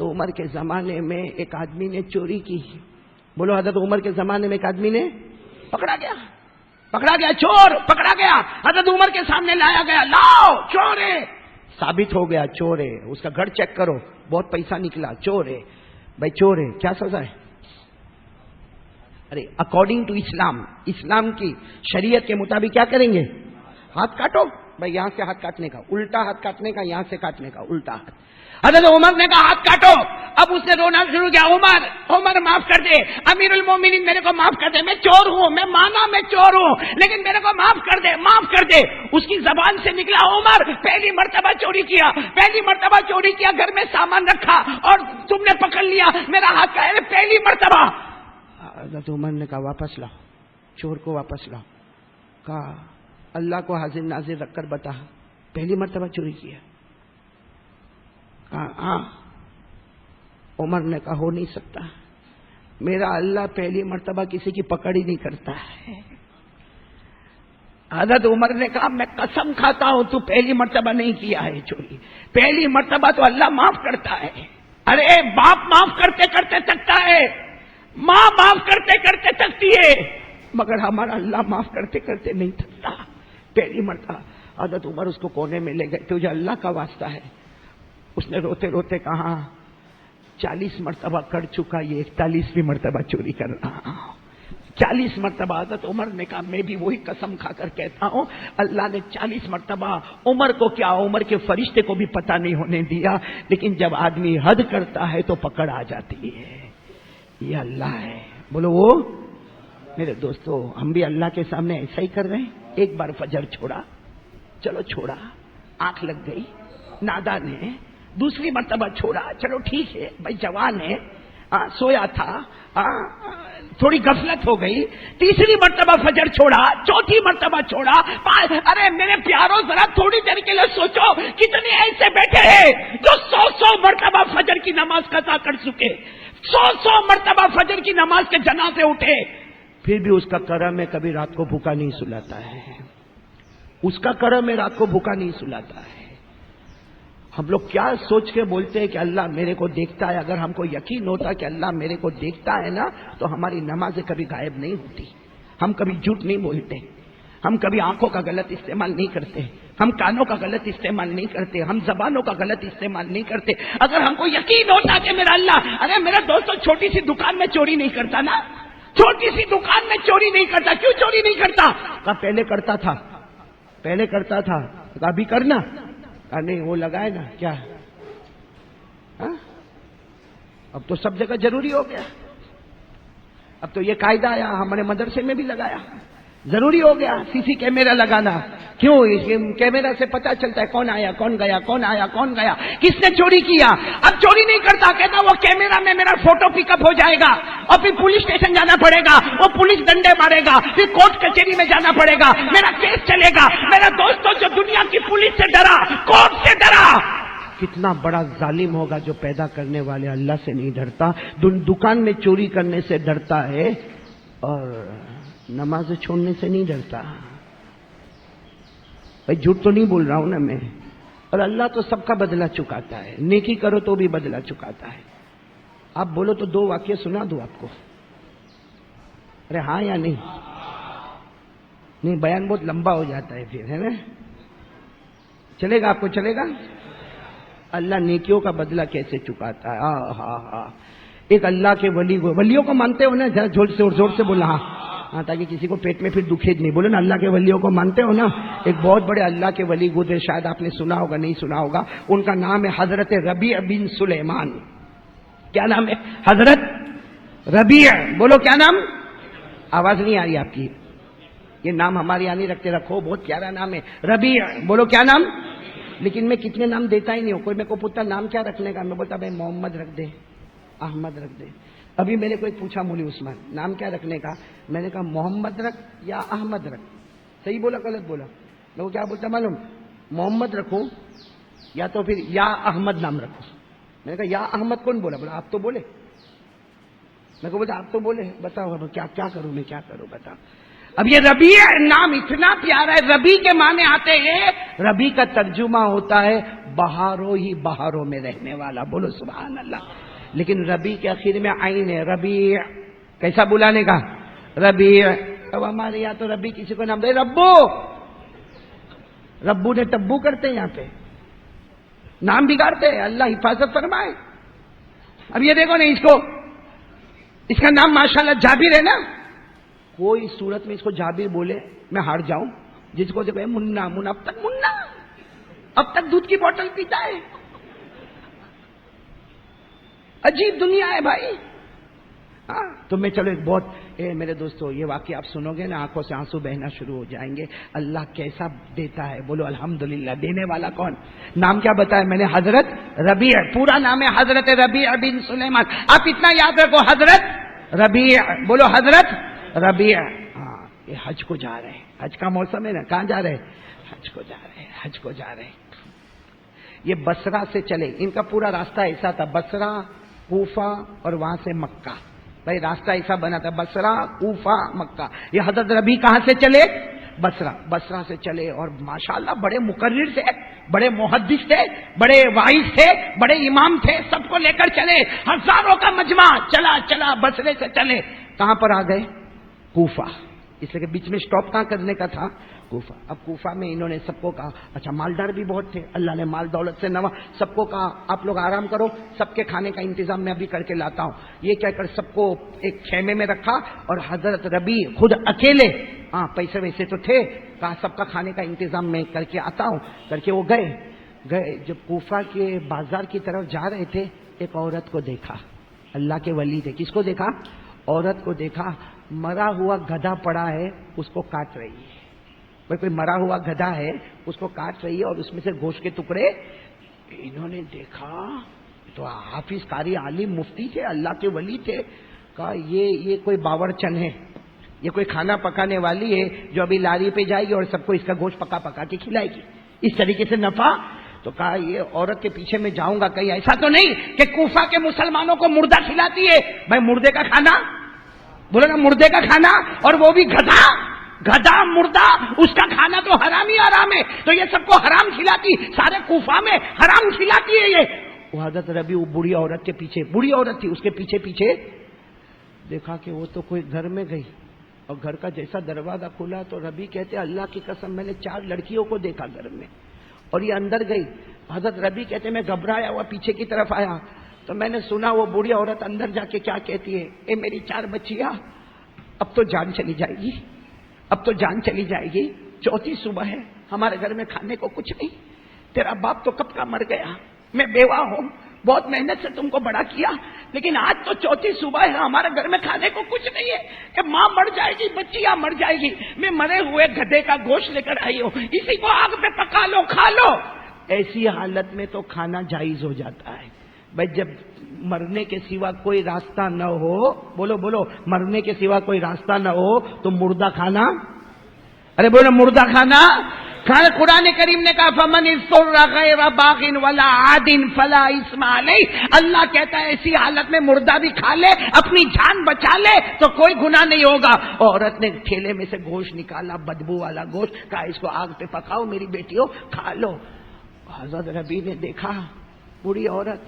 تو عمر کے زمانے میں ایک آدمی نے چوری کی. بولو حضرت عمر کے زمانے میں ایک آدمی نے پکڑا گیا چور پکڑا گیا. حضرت عمر کے سامنے لایا گیا, لاؤ چور ہے. ثابت ہو گیا چور ہے. اس کا گھر چیک کرو, بہت پیسہ نکلا, چور ہے. بھائی چور ہے, کیا سزا ہے؟ ارے اکارڈنگ ٹو اسلام کی شریعت کے مطابق کیا کریں گے؟ ہاتھ کاٹو. بھائی یہاں سے ہاتھ کاٹنے کا, الٹا ہاتھ کاٹنے کا, یہاں سے کاٹنے کا, الٹا ہاتھ. حضرت عمر نے کہا ہاتھ کاٹو. اب اس نے رونا شروع کیا, عمر معاف کر دے, امیر المومنین میرے کو معاف کر دے, میں چور ہوں, میں مانا میں چور ہوں, لیکن میرے کو معاف کر دے. اس کی زبان سے نکلا, عمر پہلی مرتبہ چوری کیا, گھر میں سامان رکھا اور تم نے پکڑ لیا, میرا ہاتھ کا ہے پہلی مرتبہ. حضرت عمر نے کہا واپس لاؤ, چور کو واپس لاؤ. کہا اللہ کو حاضر ناظر رکھ کر بتا, پہلی مرتبہ چوری کیا؟ ہاں. عمر نے کہا ہو نہیں سکتا, میرا اللہ پہلی مرتبہ کسی کی پکڑ ہی نہیں کرتا ہے. حضرت عمر نے کہا میں قسم کھاتا ہوں تو پہلی مرتبہ نہیں کیا ہے چوری, پہلی مرتبہ تو اللہ معاف کرتا ہے. ارے باپ معاف کرتے کرتے تھکتا ہے, ماں معاف کرتے کرتے تھکتی ہے, مگر ہمارا اللہ معاف کرتے کرتے نہیں تھکتا. پہلی مرتبہ. حضرت عمر اس کو کونے میں لے گئے, تجھے اللہ کا واسطہ ہے. اس نے روتے روتے کہا 40 مرتبہ کر چکا, یہ 41ویں مرتبہ چوری کر رہا ہوں. 40 مرتبہ. حضرت عمر نے کہا میں بھی وہی قسم کھا کر کہتا ہوں, اللہ نے 40 مرتبہ عمر کو کیا, عمر کے فرشتے کو بھی پتہ نہیں ہونے دیا, لیکن جب آدمی حد کرتا ہے تو پکڑ آ جاتی ہے. یہ اللہ ہے. بولو وہ. میرے دوستو ہم بھی اللہ کے سامنے ایسا ہی کر رہے ہیں. ایک بار فجر چھوڑا, چلو چھوڑا, آنکھ لگ گئی, نادان ہے. دوسری مرتبہ چھوڑا, چلو ٹھیک ہے بھائی جوان ہے, سویا تھا, تھوڑی غفلت ہو گئی. تیسری مرتبہ فجر چھوڑا, چوتھی مرتبہ چھوڑا. ارے میرے پیاروں ذرا تھوڑی دیر کے لیے سوچو, کتنے ایسے بیٹھے ہیں جو 100 مرتبہ فجر کی نماز قضا کر چکے, 100 مرتبہ فجر کی نماز کے جنازے اٹھے, پھر بھی اس کا کرم ہے کبھی رات کو بھوکا نہیں سلاتا ہے. اس کا کرم ہے رات کو بھوکا نہیں سلاتا ہے. ہم لوگ کیا سوچ کے بولتے ہیں کہ اللہ میرے کو دیکھتا ہے. اگر ہم کو یقین ہوتا کہ اللہ میرے کو دیکھتا ہے نا, تو ہماری نمازیں کبھی غائب نہیں ہوتی, ہم کبھی جھوٹ نہیں بولتے, ہم کبھی آنکھوں کا غلط استعمال نہیں کرتے, ہم کانوں کا غلط استعمال نہیں کرتے, ہم زبانوں کا غلط استعمال نہیں کرتے. اگر ہم کو یقین ہوتا کہ میرا اللہ, ارے میرا دوستو چھوٹی سی دکان میں چوری نہیں کرتا نا, چھوٹی سی دکان میں چوری نہیں کرتا. کیوں چوری نہیں کرتا؟ کہا پہلے کرتا تھا. ابھی کرنا نہیں, وہ لگائے نا کیا, اب تو سب جگہ ضروری ہو گیا. اب تو یہ قاعدہ آیا, ہمارے مدرسے میں بھی لگایا, ضروری ہو گیا سی سی کیمرہ لگانا. کیوں؟ اس کیمرہ سے پتا چلتا ہے کون آیا کون گیا, کون آیا کون گیا, کس نے چوری کیا. اب چوری نہیں کرتا, کہتا وہ کیمرہ میں میرا فوٹو پک اپ ہو جائے گا, اور پھر پولیس اسٹیشن جانا پڑے گا, وہ پولیس ڈنڈے مارے گا, پھر کورٹ کچہری میں جانا پڑے گا, میرا کیس چلے گا. میرا دوستوں جو دنیا کی پولیس سے ڈرا, کورٹ سے ڈرا, کتنا بڑا ظالم ہوگا جو پیدا کرنے والے اللہ سے نہیں ڈرتا, دکان میں چوری کرنے سے ڈرتا ہے اور نماز چھوڑنے سے نہیں ڈرتا. بھائی جھوٹ تو نہیں بول رہا ہوں نا میں. اور اللہ تو سب کا بدلہ چکاتا ہے, نیکی کرو تو بھی بدلہ چکاتا ہے. آپ بولو تو 2 واقعے سنا دوں آپ کو. ارے ہاں یا نہیں؟ نہیں, بیان بہت لمبا ہو جاتا ہے پھر, ہے نا. چلے گا آپ کو, چلے گا. اللہ نیکیوں کا بدلہ کیسے چکاتا ہے. ایک اللہ کے ولیوں کو مانتے ہو نا, ذرا زور سے بولا. ہاں تاکہ کسی کو پیٹ میں پھر دکھے نہیں. بولے نا اللہ کے ولیوں کو مانتے ہو نا. ایک بہت بڑے اللہ کے ولی گزرے, شاید آپ نے سنا ہوگا نہیں سنا ہوگا. ان کا نام ہے حضرت ربیع بن سلیمان. کیا نام ہے؟ حضرت ربیع. بولو کیا نام. آواز نہیں آ رہی آپ کی. یہ نام ہمارے یہاں نہیں رکھتے, رکھو, بہت پیارا نام ہے ربیع. بولو کیا نام. لیکن میں کتنے نام دیتا ہی نہیں ہوں. کوئی میرے کو پوچھتا نام کیا رکھنے کا, میں بولتا بھائی محمد رکھ دے, احمد رکھ دے. ابھی میرے کو ایک پوچھا مولوی عثمان نام کیا رکھنے کا, میں نے کہا محمد رکھ یا احمد رکھ. صحیح بولا غلط بولا؟ میں وہ کیا بولتا معلوم, محمد رکھوں یا تو پھر یا احمد نام رکھوں. میں نے کہا یا احمد کون بولا؟ بولا آپ تو بولے. میں کو بولتا آپ تو بولے, بتاؤ کیا کروں میں, کیا کروں بتاؤ. اب یہ ربیع نام اتنا پیارا ہے، ربی کے معنی آتے ہیں، ربی کا ترجمہ ہوتا ہے بہاروں ہی بہاروں میں رہنے والا، بولو سبحان اللہ. لیکن ربی کے آخر میں عین ہے، ربیع کیسا بلانے کا؟ ربیع. اب ہمارے یہاں تو ربی کسی کو نام دے ربو، ربو نے تبو کرتے ہیں، یہاں پہ نام بگاڑتے ہیں، اللہ حفاظت فرمائے. اب یہ دیکھو نا، اس کا نام ماشاءاللہ جابر ہے نا، کوئی صورت میں اس کو جابر بولے میں ہار جاؤں. جس کو دیکھو منا منا، اب تک دودھ کی بوتل پیتا ہے. عجیب دنیا ہے بھائی. ہاں تو میں چلو ایک بہت میرے دوستو، یہ واقعہ آپ سنو گے نا آنکھوں سے آنسو بہنا شروع ہو جائیں گے. اللہ کیسا دیتا ہے، بولو الحمدللہ. دینے والا کون؟ نام کیا بتایا میں نے؟ حضرت ربیع. پورا نام ہے حضرت ربیع بن سلیمان. آپ اتنا یاد رکھو، حضرت ربیع. بولو حضرت ربیع. ہاں یہ حج کو جا رہے ہیں، حج کا موسم ہے نا. کہاں جا رہے ہیں؟ حج کو جا رہے ہیں، حج کو جا رہے ہیں. یہ بصرہ سے چلے، ان کا پورا راستہ ایسا تھا، بصرہ کوفہ اور وہاں سے مکہ. بھائی راستہ ایسا بنا تھا، بصرہ کوفہ مکہ. یہ حضرت ربیع کہاں سے چلے؟ بصرہ سے چلے. اور ماشاءاللہ بڑے مقرر تھے، بڑے محدث تھے، بڑے واعظ تھے، بڑے امام تھے. سب کو لے کر چلے، ہزاروں کا مجمع چلا بصرے سے چلے. کہاں پر آ گئے؟ کوفہ. اس لیے کہ بیچ میں سٹاپ کہاں کرنے کا تھا؟ کوفہ. اب کوفہ میں انہوں نے سب کو کہا، اچھا مالدار بھی بہت تھے، اللہ نے مال دولت سے نوا. سب کو کہا آپ لوگ آرام کرو، سب کے کھانے کا انتظام میں ابھی کر کے لاتا ہوں. یہ کہہ کر سب کو ایک خیمے میں رکھا، اور حضرت ربیع خود اکیلے، پیسے ویسے تو تھے، کہا سب کا کھانے کا انتظام میں کر کے آتا ہوں. کر کے وہ گئے. جب کوفہ کے بازار کی طرف جا رہے تھے، ایک عورت کو دیکھا. اللہ کے ولی تھے. کس کو دیکھا؟ عورت کو دیکھا. مرا ہوا گدھا پڑا ہے، اس کو کاٹ رہی ہے. کوئی مرا ہوا گدھا ہے، اس کو کاٹ رہی ہے، اور اس میں سے گوشت کے ٹکڑے. انہوں نے دیکھا تو حافظ قاری عالم مفتی تھے، اللہ کے ولی تھے. کہا یہ کوئی باورچن ہے، یہ کوئی کھانا پکانے والی ہے جو ابھی لاری پہ جائے گی اور سب کو اس کا گوشت پکا کے کھلائے گی. اس طریقے سے نفع. تو کہا یہ عورت کے پیچھے میں جاؤں گا، کہیں ایسا تو نہیں کہ کوفہ کے مسلمانوں کو مردہ کھلاتی ہے. بھائی مردے کا کھانا، بولو نا مردے کا کھانا، اور وہ بھی گدھا مردہ، اس کا کھانا تو حرام ہی حرام ہے. تو یہ سب کو حرام کھلاتی، سارے کوفہ میں حرام کھلاتی ہے یہ. وہ حضرت ربیع بوڑھی عورت کے پیچھے، بوڑھی عورت تھی، اس کے پیچھے دیکھا کہ وہ تو کوئی گھر میں گئی، اور گھر کا جیسا دروازہ کھلا تو ربیع کہتے اللہ کی قسم میں نے 4 لڑکیوں کو دیکھا گھر میں، اور یہ اندر گئی. حضرت ربیع کہتے میں گھبرایا ہوا پیچھے کی طرف آیا تو میں نے سنا وہ بوڑھی عورت اندر جا کے کیا کہتی ہے، اے میری 4 بچیاں، اب تو جان چلی جائے گی، اب تو جان چلی جائے گی. 4تھی صبح ہے، ہمارے گھر میں کھانے کو کچھ نہیں. تیرا باپ تو کب کا مر گیا، میں بیوہ ہوں، بہت محنت سے تم کو بڑا کیا، لیکن آج تو 4تھی صبح ہے، ہمارے گھر میں کھانے کو کچھ نہیں ہے کہ ماں مر جائے گی، بچیاں مر جائے گی. میں مرے ہوئے گدھے کا گوشت لے کر آئی ہوں، اسی کو آگ پہ پکا لو، کھا لو. ایسی حالت میں تو کھانا جائز ہو جاتا ہے. بھائی جب مرنے کے سوا کوئی راستہ نہ ہو، بولو مرنے کے سوا کوئی راستہ نہ ہو تو مردہ کھانا، ارے بولو مردہ کھانا. قرآن کریم نے کہا فمن اضطر غیر باغ ولا عاد فلا اثم علیہ. اللہ کہتا ہے ایسی حالت میں مردہ بھی کھا لے، اپنی جان بچا لے تو کوئی گناہ نہیں ہوگا. عورت نے ٹھیلے میں سے گوشت نکالا، بدبو والا گوشت، کہا اس کو آگ پہ پکاؤ میری بیٹیوں، کھا لو. حضرت ربیع نے دیکھا بوڑھی عورت،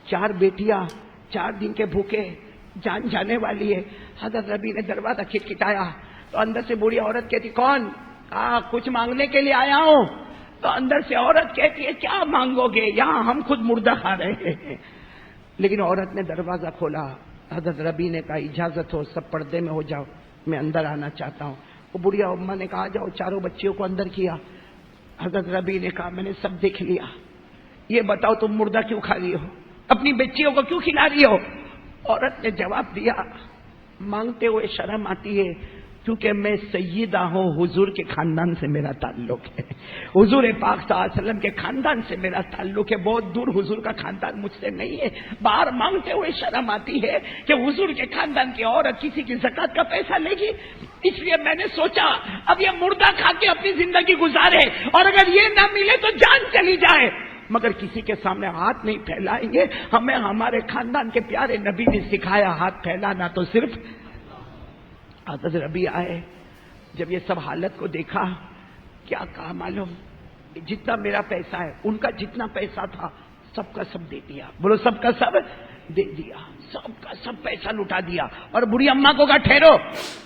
4 بیٹیاں، 4 دن کے بھوکے، جان جانے والی ہے. حضرت ربیع نے دروازہ کھٹکھٹایا تو اندر سے بوڑھی عورت کہتی کون؟ کچھ مانگنے کے لیے آیا ہوں. تو اندر سے عورت کہتی ہے کیا مانگو گے، یہاں ہم خود مردہ کھا رہے ہیں. لیکن عورت نے دروازہ کھولا. حضرت ربیع نے کہا اجازت ہو، سب پردے میں ہو جاؤ، میں اندر آنا چاہتا ہوں. وہ بڑھیا اماں نے کہا جاؤ. 4 بچیوں کو اندر کیا. حضرت ربیع نے کہا میں نے سب دیکھ لیا، یہ بتاؤ تم مردہ کیوں کھا رہی ہو، اپنی بچیوں کو کیوں کھلا رہی ہو؟ عورت نے جواب دیا مانگتے ہوئے شرم آتی ہے، کیونکہ میں سیدہ ہوں، حضور کے خاندان سے میرا تعلق ہے، حضور پاک صلی اللہ علیہ وسلم کے خاندان سے میرا تعلق ہے، بہت دور حضور کا خاندان مجھ سے نہیں ہے. باہر مانگتے ہوئے شرم آتی ہے کہ حضور کے خاندان کی عورت کسی کی زکات کا پیسہ لے گی، اس لیے میں نے سوچا اب یہ مردہ کھا کے اپنی زندگی گزارے، اور اگر یہ نہ ملے تو جان چلی جائے، مگر کسی کے سامنے ہاتھ نہیں پھیلائیں گے. ہمیں ہمارے خاندان کے پیارے نبی نے سکھایا ہاتھ پھیلانا تو صرف. حضرت ربیع آئے، جب یہ سب حالت کو دیکھا کیا کہا معلوم؟ جتنا میرا پیسہ ہے ان کا جتنا پیسہ تھا سب کا سب دے دیا. بولو سب کا سب دے دیا, سب کا سب پیسہ لٹا دیا. اور بڑھی اماں کو کہا ٹھہرو,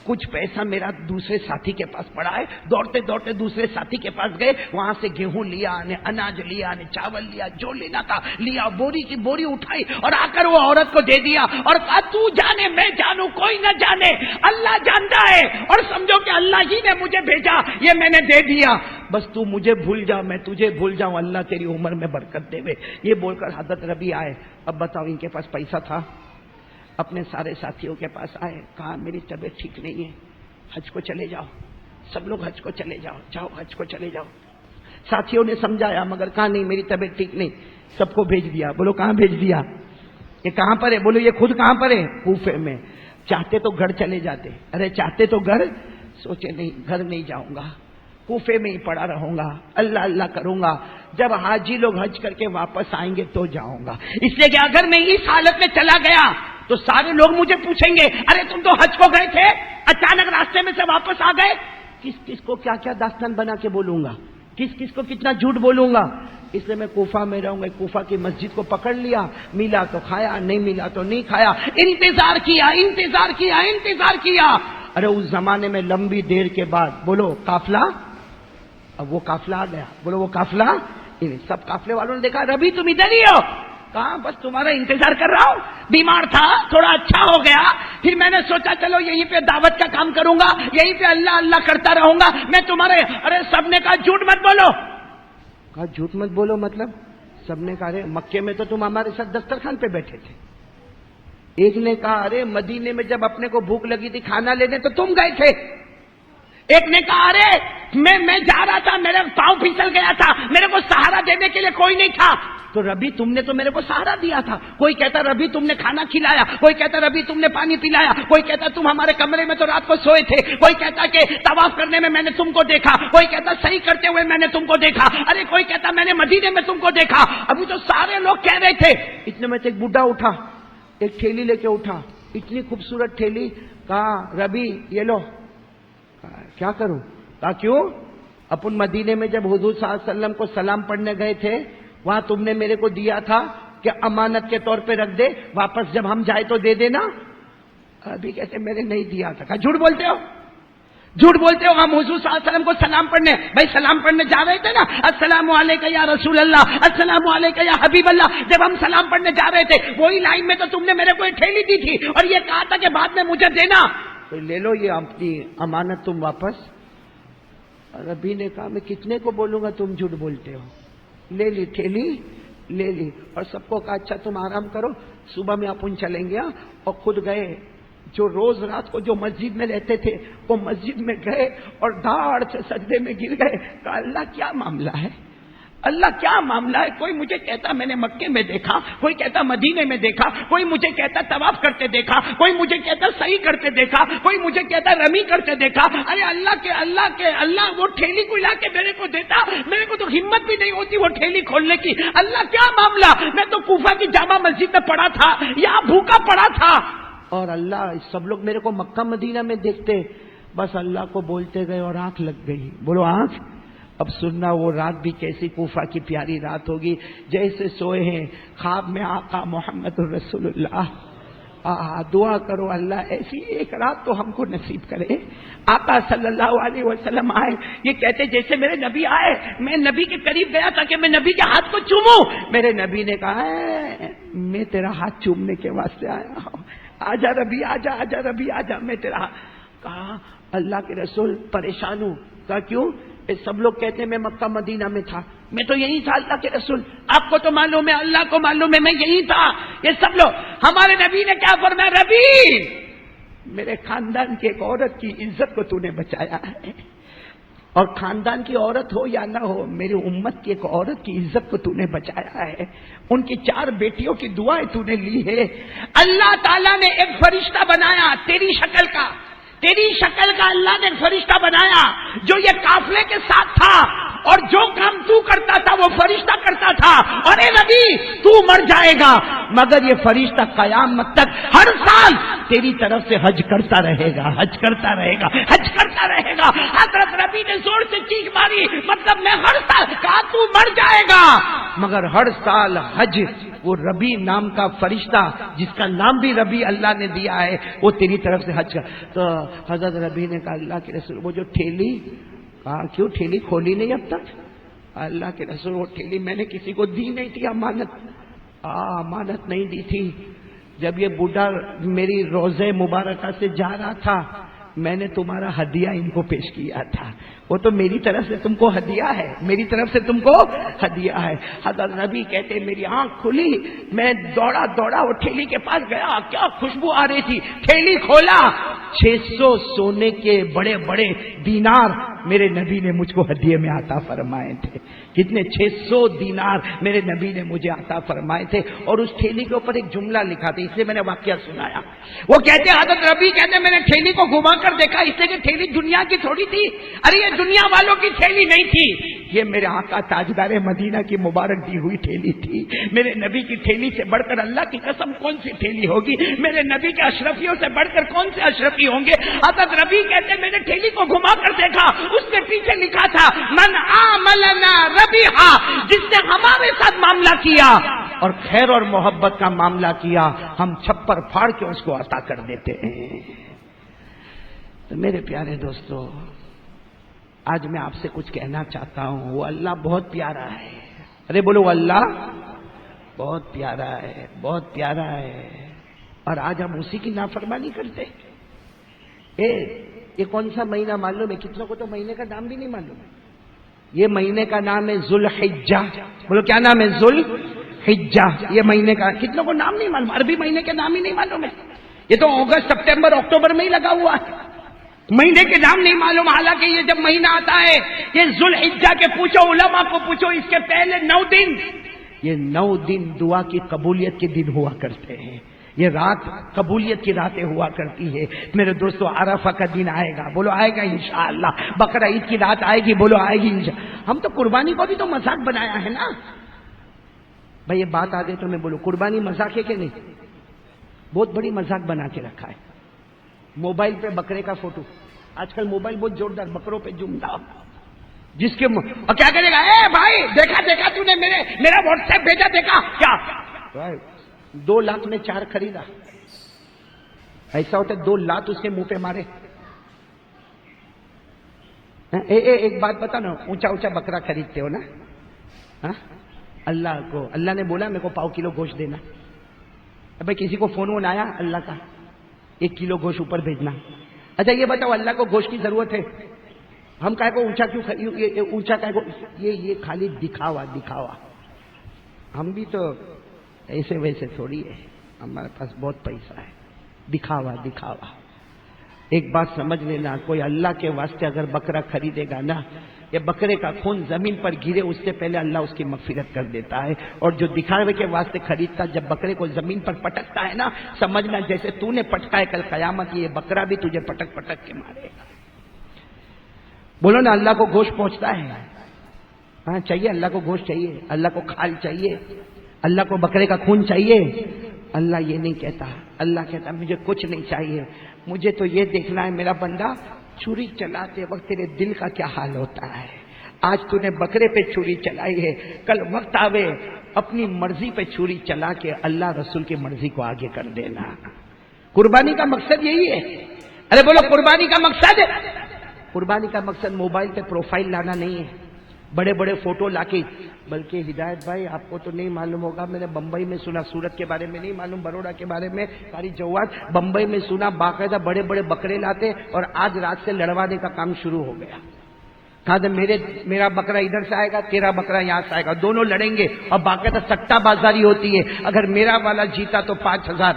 کچھ پیسہ میرا دوسرے ساتھی کے پاس پڑا ہے. دوڑتے دوڑتے دوسرے ساتھی کے پاس گئے, وہاں سے گیہوں لیا, نے اناج لیا, نے چاول لیا, جو لینا تھا لیا, بوری کی بوری اٹھائی اور آ کر وہ عورت کو دے دیا اور کہا تو جانے میں جانوں کوئی نہ جانے, اللہ جانتا ہے, اور سمجھو کہ اللہ ہی نے مجھے بھیجا, یہ میں نے دے دیا, بس تو مجھے بھول جا میں تجھے بھول جاؤں, اللہ تیری عمر میں برکت دے. یہ بول کر حضرت ربی آئے. اب بتاؤ ان کے پاس پیسہ تھا, اپنے سارے ساتھیوں کے پاس آئے, کہا میری طبیعت ٹھیک نہیں ہے, حج کو چلے جاؤ, سب لوگ حج کو چلے جاؤ, جاؤ حج کو چلے جاؤ. ساتھیوں نے سمجھایا مگر کہا نہیں میری طبیعت ٹھیک نہیں, سب کو بھیج دیا. بولو کہاں بھیج دیا؟ یہ کہاں پر ہے؟ بولو یہ خود کہاں پر ہے؟ کوفے میں. چاہتے تو گھر چلے جاتے, ارے چاہتے تو گھر, سوچے نہیں گھر نہیں جاؤں گا, کوفے میں ہی پڑا رہوں گا, اللہ اللہ کروں گا, جب حاجی لوگ حج کر کے واپس آئیں گے تو جاؤں گا. اس لیے کہ اگر میں اس حالت میں چلا گیا تو سارے لوگ مجھے پوچھیں گے ارے تم تو حج کو گئے تھے, اچانک راستے میں سے واپس آ گئے. کس کس کو کیا کیا داستان بنا کے بولوں گا, کس کس کو کتنا جھوٹ بولوں گا. اس لیے میں کوفہ میں رہوں گا. کوفہ کی مسجد کو پکڑ لیا, ملا تو کھایا, نہیں ملا تو نہیں کھایا, انتظار کیا انتظار کیا انتظار کیا. ارے اس زمانے میں لمبی دیر کے بعد بولو قافلہ, اب وہ قافلہ آ گیا. بولو وہ قافلہ, سب قافلے والوں نے دیکھا ربی تم ادھر ہی ہو, کہاں بس تمہارا انتظار کر رہا ہوں, بیمار تھا تھوڑا اچھا ہو گیا, پھر میں نے سوچا چلو یہیں پہ دعوت کا کام کروں گا, یہیں پہ اللہ اللہ کرتا رہوں گا میں تمہارے. ارے سب نے کہا جھوٹ مت بولو. کہا جھوٹ مت بولو مطلب؟ سب نے کہا ارے مکے میں تو تم ہمارے ساتھ دسترخوان پہ بیٹھے تھے. ایک نے کہا ارے مدینے میں جب اپنے کو بھوک لگی تھی کھانا لینے تو تم گئے تھے. ایک نے کہا ارے میں جا رہا تھا, میرا پاؤں پھسل گیا تھا, میرے کو سہارا دینے کے لیے کوئی نہیں تھا. تو ربی تم نے تو میرے کو سہارا دیا تھا. کوئی کہتا ربی تم نے کھانا کھلایا, کوئی کہتا ربی تم نے پانی پلایا, کوئی کہتا تم ہمارے کمرے میں تو رات کو سوئے تھے, کوئی کہتا کہ طواف کرنے میں نے تم کو دیکھا, کوئی کہتا صحیح کرتے ہوئے میں نے تم کو دیکھا, ارے کوئی کہتا میں نے مدینے میں تم کو دیکھا. ابھی تو سارے لوگ کہہ رہے تھے. اتنے میں ایک بڈھا اٹھا, ایک تھیلی لے کے اٹھا, اتنی خوبصورت تھیلی. کہا ربی یہ لو. کیا کروں؟ کہا کیوں؟ اپن مدینے میں جب حضور صلی اللہ علیہ وسلم کو سلام پڑھنے گئے تھے وہاں تم نے میرے کو دیا تھا کہ امانت کے طور پہ رکھ دے, واپس جب ہم جائے تو دے دینا. ابھی کہتے میں نے نہیں دیا تھا. کہا جھوٹ بولتے ہو, جھوٹ بولتے ہو. ہم حضور صلی اللہ علیہ وسلم کو سلام پڑھنے, بھائی سلام پڑھنے جا رہے تھے نا, السلام علیکم یا رسول اللہ, السلام علیکم یا حبیب اللہ, جب ہم سلام پڑھنے جا رہے تھے وہی لائن میں تو تم نے میرے کو ایک تھیلی دی تھی اور یہ کہا تھا کہ بعد میں مجھے دینا. تو لے لو یہ اپنی امانت تم واپس. ربی نے کہا میں کتنے کو بولوں گا تم جھوٹ بولتے ہو. لے لی تھیلی, لے لی اور سب کو کہا اچھا تم آرام کرو, صبح میں اپن چلیں گے. اور خود گئے, جو روز رات کو جو مسجد میں رہتے تھے وہ مسجد میں گئے اور دھاڑ سے سجدے میں گر گئے. کہا اللہ کیا معاملہ ہے, اللہ کیا معاملہ ہے. کوئی مجھے کہتا میں نے مکے میں دیکھا, کوئی کہتا مدینے میں دیکھا, کوئی مجھے کہتا طواف کرتے دیکھا, کوئی مجھے کہتا صحیح کرتے دیکھا, کوئی مجھے کہتا رمی کرتے دیکھا. ارے اللہ وہ ٹھیلی کو لا کے میرے کو دیتا, میرے کو تو ہمت بھی نہیں ہوتی وہ ٹھیلی کھولنے کی. اللہ کیا معاملہ, میں تو کوفہ کی جامع مسجد میں پڑا تھا, یہاں بھوکا پڑا تھا, اور اللہ سب لوگ میرے کو مکہ مدینہ میں دیکھتے. بس اللہ کو بولتے گئے اور آنکھ لگ گئی. بولو آنکھ. اب سننا وہ رات بھی کیسی کوفہ کی پیاری رات ہوگی. جیسے سوئے ہیں خواب میں آقا محمد الرسول اللہ. دعا کرو اللہ ایسی ایک رات تو ہم کو نصیب کرے. آقا صلی اللہ علیہ وسلم آئے, یہ کہتے جیسے میرے نبی آئے, میں نبی کے قریب گیا تاکہ میں نبی کے ہاتھ کو چوموں. میرے نبی نے کہا میں تیرا ہاتھ چومنے کے واسطے آیا ہوں, آجا ربی آجا, آجا ربی آجا, میں تیرا. کہا اللہ کے رسول پریشان ہوں. کہا کیوں؟ سب لوگ کہتے ہیں میں مکہ مدینہ میں تھا, میں تو یہی تھا اللہ کے رسول. آپ کو تو معلوم ہے, اللہ کو معلوم ہے, میں یہی تھا. یہ سب لوگ, ہمارے نبی نے کیا فرمایا, ربی میرے خاندان کی ایک عورت کی عزت کو تو نے بچایا ہے, اور خاندان کی عورت ہو یا نہ ہو, میری امت کی ایک عورت کی عزت کو تو نے بچایا ہے. ان کی 4 بیٹیوں کی دعائیں تو نے لی ہے. اللہ تعالیٰ نے ایک فرشتہ بنایا تیری شکل کا, تیری شکل کا اللہ نے ایک فرشتہ بنایا جو یہ قافلے کے ساتھ تھا, اور جو کام تو کرتا تھا وہ فرشتہ کرتا تھا. ارے نبی تو مر جائے گا مگر یہ فرشتہ قیامت تک ہر سال تیری طرف سے حج کرتا رہے گا, حج کرتا رہے گا, حج کرتا رہے گا. حضرت نبی نے زور سے چیخ ماری, مطلب میں ہر سال, کہا تو مر جائے گا مگر ہر سال حج. وہ ربی نام کا فرشتہ جس کا نام بھی ربی اللہ نے دیا ہے وہ تیری طرف سے حج کر. تو حضرت ربی نے کہا اللہ کے رسول وہ جو ٹھیلی, کہا کیوں ٹھیلی کھولی نہیں اب تک؟ اللہ کے رسول وہ ٹھیلی میں نے کسی کو دی نہیں تھی امانت. امانت نہیں دی تھی. جب یہ بوڑھا میری روزے مبارکہ سے جا رہا تھا میں نے تمہارا ہدیہ ان کو پیش کیا تھا. وہ تو میری طرف سے تم کو ہدیہ ہے, میری طرف سے تم کو ہدیہ ہے. حضرت نبی کہتے میری آنکھ کھلی, میں دوڑا دوڑا وہ ٹھیلی کے پاس گیا, کیا خوشبو آ رہی تھی. ٹھیلی کھولا, 600 سونے کے بڑے بڑے دینار میرے نبی نے مجھ کو ہدیے میں عطا فرمائے تھے. کتنے 600 دینار میرے نبی نے مجھے عطا فرمائے تھے. اور اس ٹھیلی کے اوپر ایک جملہ لکھا تھا, اس لیے میں نے واقعہ سنایا. وہ کہتے حضرت ربی کہتے میں نے ٹھیلی کو گھما کر دیکھا, اس لیے کہ ٹھیلی دنیا کی تھوڑی تھی. ارے یہ دنیا والوں کی ٹھیلی نہیں تھی, یہ میرے آقا تاجدار مدینہ کی مبارک دی ہوئی ٹھیلی تھی. میرے نبی کی ٹھیلی سے بڑھ کر اللہ کی قسم کون سی ٹھیلی ہوگی, میرے نبی کے اشرفیوں سے بڑھ کر کون سے اشرفی ہوں گے. حضرت ربی کہتے میں نے ٹھیلی کو گھما کر دیکھا, اس کے پیچھے لکھا تھا من عاملنا ربیحا, جس نے ہمارے ساتھ معاملہ کیا اور خیر اور محبت کا معاملہ کیا ہم چھپر پھاڑ کے اس کو عطا کر دیتے ہیں. تو میرے پیارے دوستو آج میں آپ سے کچھ کہنا چاہتا ہوں. وہ اللہ بہت پیارا ہے. ارے بولو اللہ بہت پیارا ہے, بہت پیارا ہے. اور آج ہم اسی کی نافرمانی کرتے. یہ کون سا مہینہ معلوم ہے؟ کتنوں کو تو مہینے کا نام بھی نہیں معلوم ہے. یہ مہینے کا نام ہے ذوالحجہ. بولو کیا نام ہے؟ ذوالحجہ. یہ مہینے کا کتنوں کو نام نہیں معلوم, عربی مہینے کے نام ہی نہیں معلوم ہے. یہ تو اگست سپٹمبر اکتوبر میں ہی لگا ہوا ہے, مہینے کے نام نہیں معلوم. حالانکہ یہ جب مہینہ آتا ہے یہ ذوالحجہ کے پوچھو, علماء کو پوچھو, اس کے پہلے 9 دن, یہ 9 دن دعا کی قبولیت کے دن ہوا کرتے ہیں. یہ رات قبولیت کی راتیں ہوا کرتی ہے. میرے دوستو عرفہ کا دن آئے گا, بولو آئے گا انشاءاللہ. بقرہ عید کی رات آئے گی, بولو آئے گی انشاءاللہ. ہم تو قربانی کو بھی تو مذاق بنایا ہے نا بھائی. یہ بات آ گئی تو میں بولوں قربانی مذاق ہے کہ نہیں؟ بہت بڑی مذاق بنا کے رکھا ہے. موبائل پہ بکرے کا فوٹو, آج کل موبائل بہت زوردار, بکروں پہ جملہ جس کے اور کیا کرے گا, اے بھائی دیکھا تو نے میرا واٹس ایپ بھیجا, دیکھا کیا 2 لاکھ میں 4 خریدا. ایسا ہوتا ہے 2 لاکھ اس کے منہ پہ مارے. ایک بات بتا نا, اونچا بکرا خریدتے ہو نا, اللہ نے بولا میرے کو 1.5 کلو گوشت دینا. بھائی کسی کو فون آیا اللہ کا 1 کلو گوشت اوپر بھیجنا. اچھا یہ بتاؤ اللہ کو گوشت کی ضرورت ہے؟ ہم کہے کو اونچا کیوں, اونچا کہے کو, یہ خالی دکھاوا. ہم بھی تو ایسے ویسے تھوڑی ہے, ہمارے پاس بہت پیسہ ہے. دکھاوا. ایک بات سمجھ لینا, کوئی اللہ کے واسطے اگر بکرا خریدے گا نا, یہ بکرے کا خون زمین پر گرے اس سے پہلے اللہ اس کی مغفرت کر دیتا ہے. اور جو دکھاوے کے واسطے خریدتا, جب بکرے کو زمین پر پٹکتا ہے نا, سمجھنا جیسے تو نے پٹکا ہے کل قیامت یہ بکرا بھی تجھے پٹک کے مارے گا. بولو نا اللہ کو گوشت پہنچتا ہے. ہاں چاہیے, اللہ کو گوشت چاہیے, اللہ کو کھال چاہیے, اللہ کو بکرے کا خون چاہیے. اللہ یہ نہیں کہتا, اللہ کہتا مجھے کچھ نہیں چاہیے, مجھے تو یہ دیکھنا ہے میرا بندہ چھری چلاتے وقت تیرے دل کا کیا حال ہوتا ہے. آج تو نے بکرے پہ چھری چلائی ہے, کل وقت آوے اپنی مرضی پہ چھری چلا کے اللہ رسول کی مرضی کو آگے کر دینا. قربانی کا مقصد یہی ہے. ارے بولو قربانی کا مقصد, قربانی کا مقصد موبائل پہ پروفائل لانا نہیں ہے, بڑے بڑے فوٹو لا کے. بلکہ ہدایت بھائی آپ کو تو نہیں معلوم ہوگا, میں نے بمبئی میں سنا, سورت کے بارے میں نہیں معلوم, بروڑا کے بارے میں ساری جواد, بمبئی میں سنا باقاعدہ بڑے بڑے بکرے لاتے اور آج رات سے لڑوانے کا کام شروع ہو گیا. کہا تھا میرا بکرا ادھر سے آئے گا, تیرا بکرا یہاں سے آئے گا, دونوں لڑیں گے. اور باقاعدہ سٹا بازاری ہوتی ہے, اگر میرا والا جیتا تو 5,000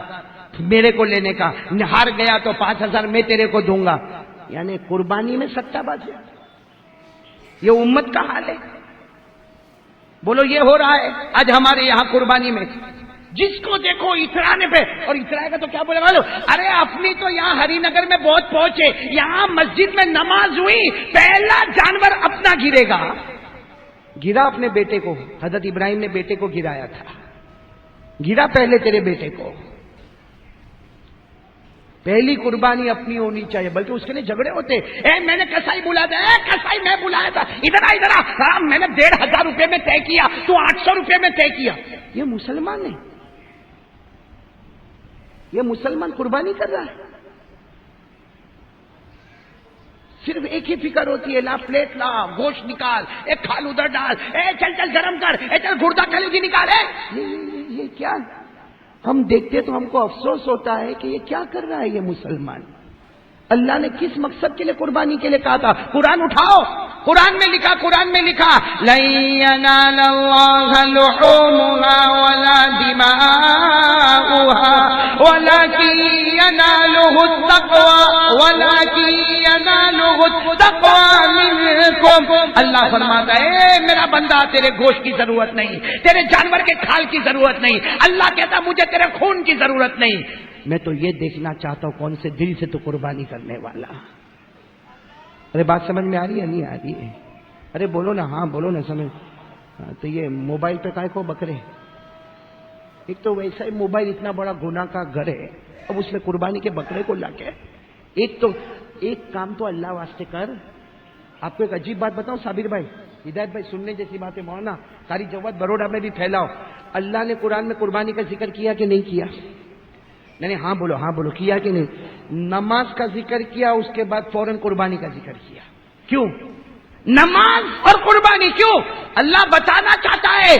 میرے کو لینے کا, ہار گیا تو 5,000 میں تیرے کو دوں گا. یعنی قربانی میں سٹا بازی, یہ امت کا حال ہے. بولو یہ ہو رہا ہے آج ہمارے یہاں قربانی میں. جس کو دیکھو اترانے پہ, اور اترائے گا تو کیا بولے والو, ارے اپنی تو یہاں ہری نگر میں بہت پہنچے, یہاں مسجد میں نماز ہوئی, پہلا جانور اپنا گرے گا. گرا اپنے بیٹے کو. حضرت ابراہیم نے بیٹے کو گرایا تھا. گرا پہلے تیرے بیٹے کو. پہلی قربانی اپنی ہونی چاہیے. بلکہ اس کے لیے جھگڑے ہوتے. میں نے کسائی بلا دیا. کسائی میں بلایا تھا. ادھر آ میں نے 1,500 روپے میں طے کیا, تو 800 روپے میں طے کیا. یہ مسلمان ہے. یہ مسلمان قربانی کر رہا ہے. صرف ایک ہی فکر ہوتی ہے, لا پلیٹ لا, گوشت نکال, ایک کھال ادھر ڈال, چل چل گرم کر, چل گردہ کلیجی نکال. یہ کیا ہم دیکھتے تو ہم کو افسوس ہوتا ہے کہ یہ کیا کر رہا ہے یہ مسلمان. اللہ نے کس مقصد کے لیے قربانی کے لیے کہا تھا؟ قرآن اٹھاؤ, قرآن میں لکھا لَن يَنَالَ اللَّهَ لُحُومُهَا وَلَا دِمَاؤُهَا وَلَكِن يَنَالُهُ التَّقْوَى مِنكُمْ. اللہ فرماتا ہے میرا بندہ تیرے گوشت کی ضرورت نہیں, تیرے جانور کے کھال کی ضرورت نہیں. اللہ کہتا مجھے تیرے خون کی ضرورت نہیں, میں تو یہ دیکھنا چاہتا ہوں کون سے دل سے تو قربانی کرنے والا. ارے بات سمجھ میں آ رہی ہے نہیں آ رہی ہے؟ ارے بولو نا, ہاں بولو نا سمجھ. تو یہ موبائل پہ کائے کو بکرے. ایک تو ویسا ہی موبائل اتنا بڑا گناہ کا گھر ہے, اب اس میں قربانی کے بکرے کو لا کے. ایک کام تو اللہ واسطے کر. آپ کو ایک عجیب بات بتاؤں صابر بھائی, ہدایت بھائی, سننے جیسی باتیں مولانا قاری جواد بروڈا میں بھی پھیلاؤ. اللہ نے قرآن میں قربانی کا ذکر کیا کہ نہیں کیا؟ نہیں ہاں بولو کیا کہ نہیں؟ نماز کا ذکر کیا, اس کے بعد فوراً قربانی کا ذکر کیا. کیوں نماز اور قربانی کیوں؟ اللہ بتانا چاہتا ہے.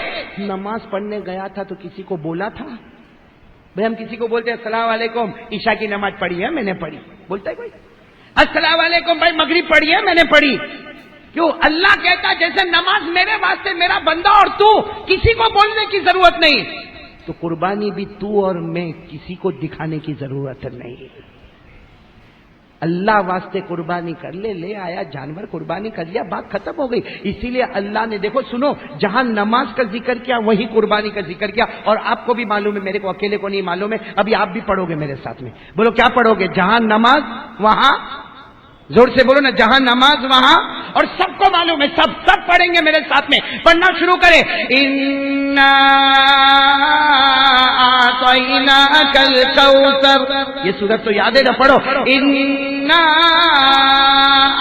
نماز پڑھنے گیا تھا تو کسی کو بولا تھا؟ بھائی ہم کسی کو بولتے ہیں السلام علیکم, عشاء کی نماز پڑھی ہے میں نے پڑھی, بولتا ہے کوئی؟ السلام علیکم بھائی مغرب پڑھی ہے میں نے پڑھی. کیوں؟ اللہ کہتا جیسے نماز میرے واسطے میرا بندہ اور تو, کسی کو بولنے کی ضرورت نہیں. تو قربانی بھی تو اور میں, کسی کو دکھانے کی ضرورت نہیں. اللہ واسطے قربانی کر لے آیا جانور, قربانی کر لیا, بات ختم ہو گئی. اسی لیے اللہ نے دیکھو سنو, جہاں نماز کا ذکر کیا وہی قربانی کا ذکر کیا. اور آپ کو بھی معلوم ہے, میرے کو اکیلے کو نہیں معلوم ہے, ابھی آپ بھی پڑھو گے میرے ساتھ میں. بولو کیا پڑھو گے؟ جہاں نماز وہاں, زور سے بولو نا, جہاں نماز وہاں. اور سب کو معلوم ہے, سب پڑھیں گے میرے ساتھ میں. پڑھنا شروع کریں. اِنَّا أَعْطَيْنَاكَ الْكَوْثَرَ. یہ سورت تو یاد ہے نا, پڑھو. اِنَّا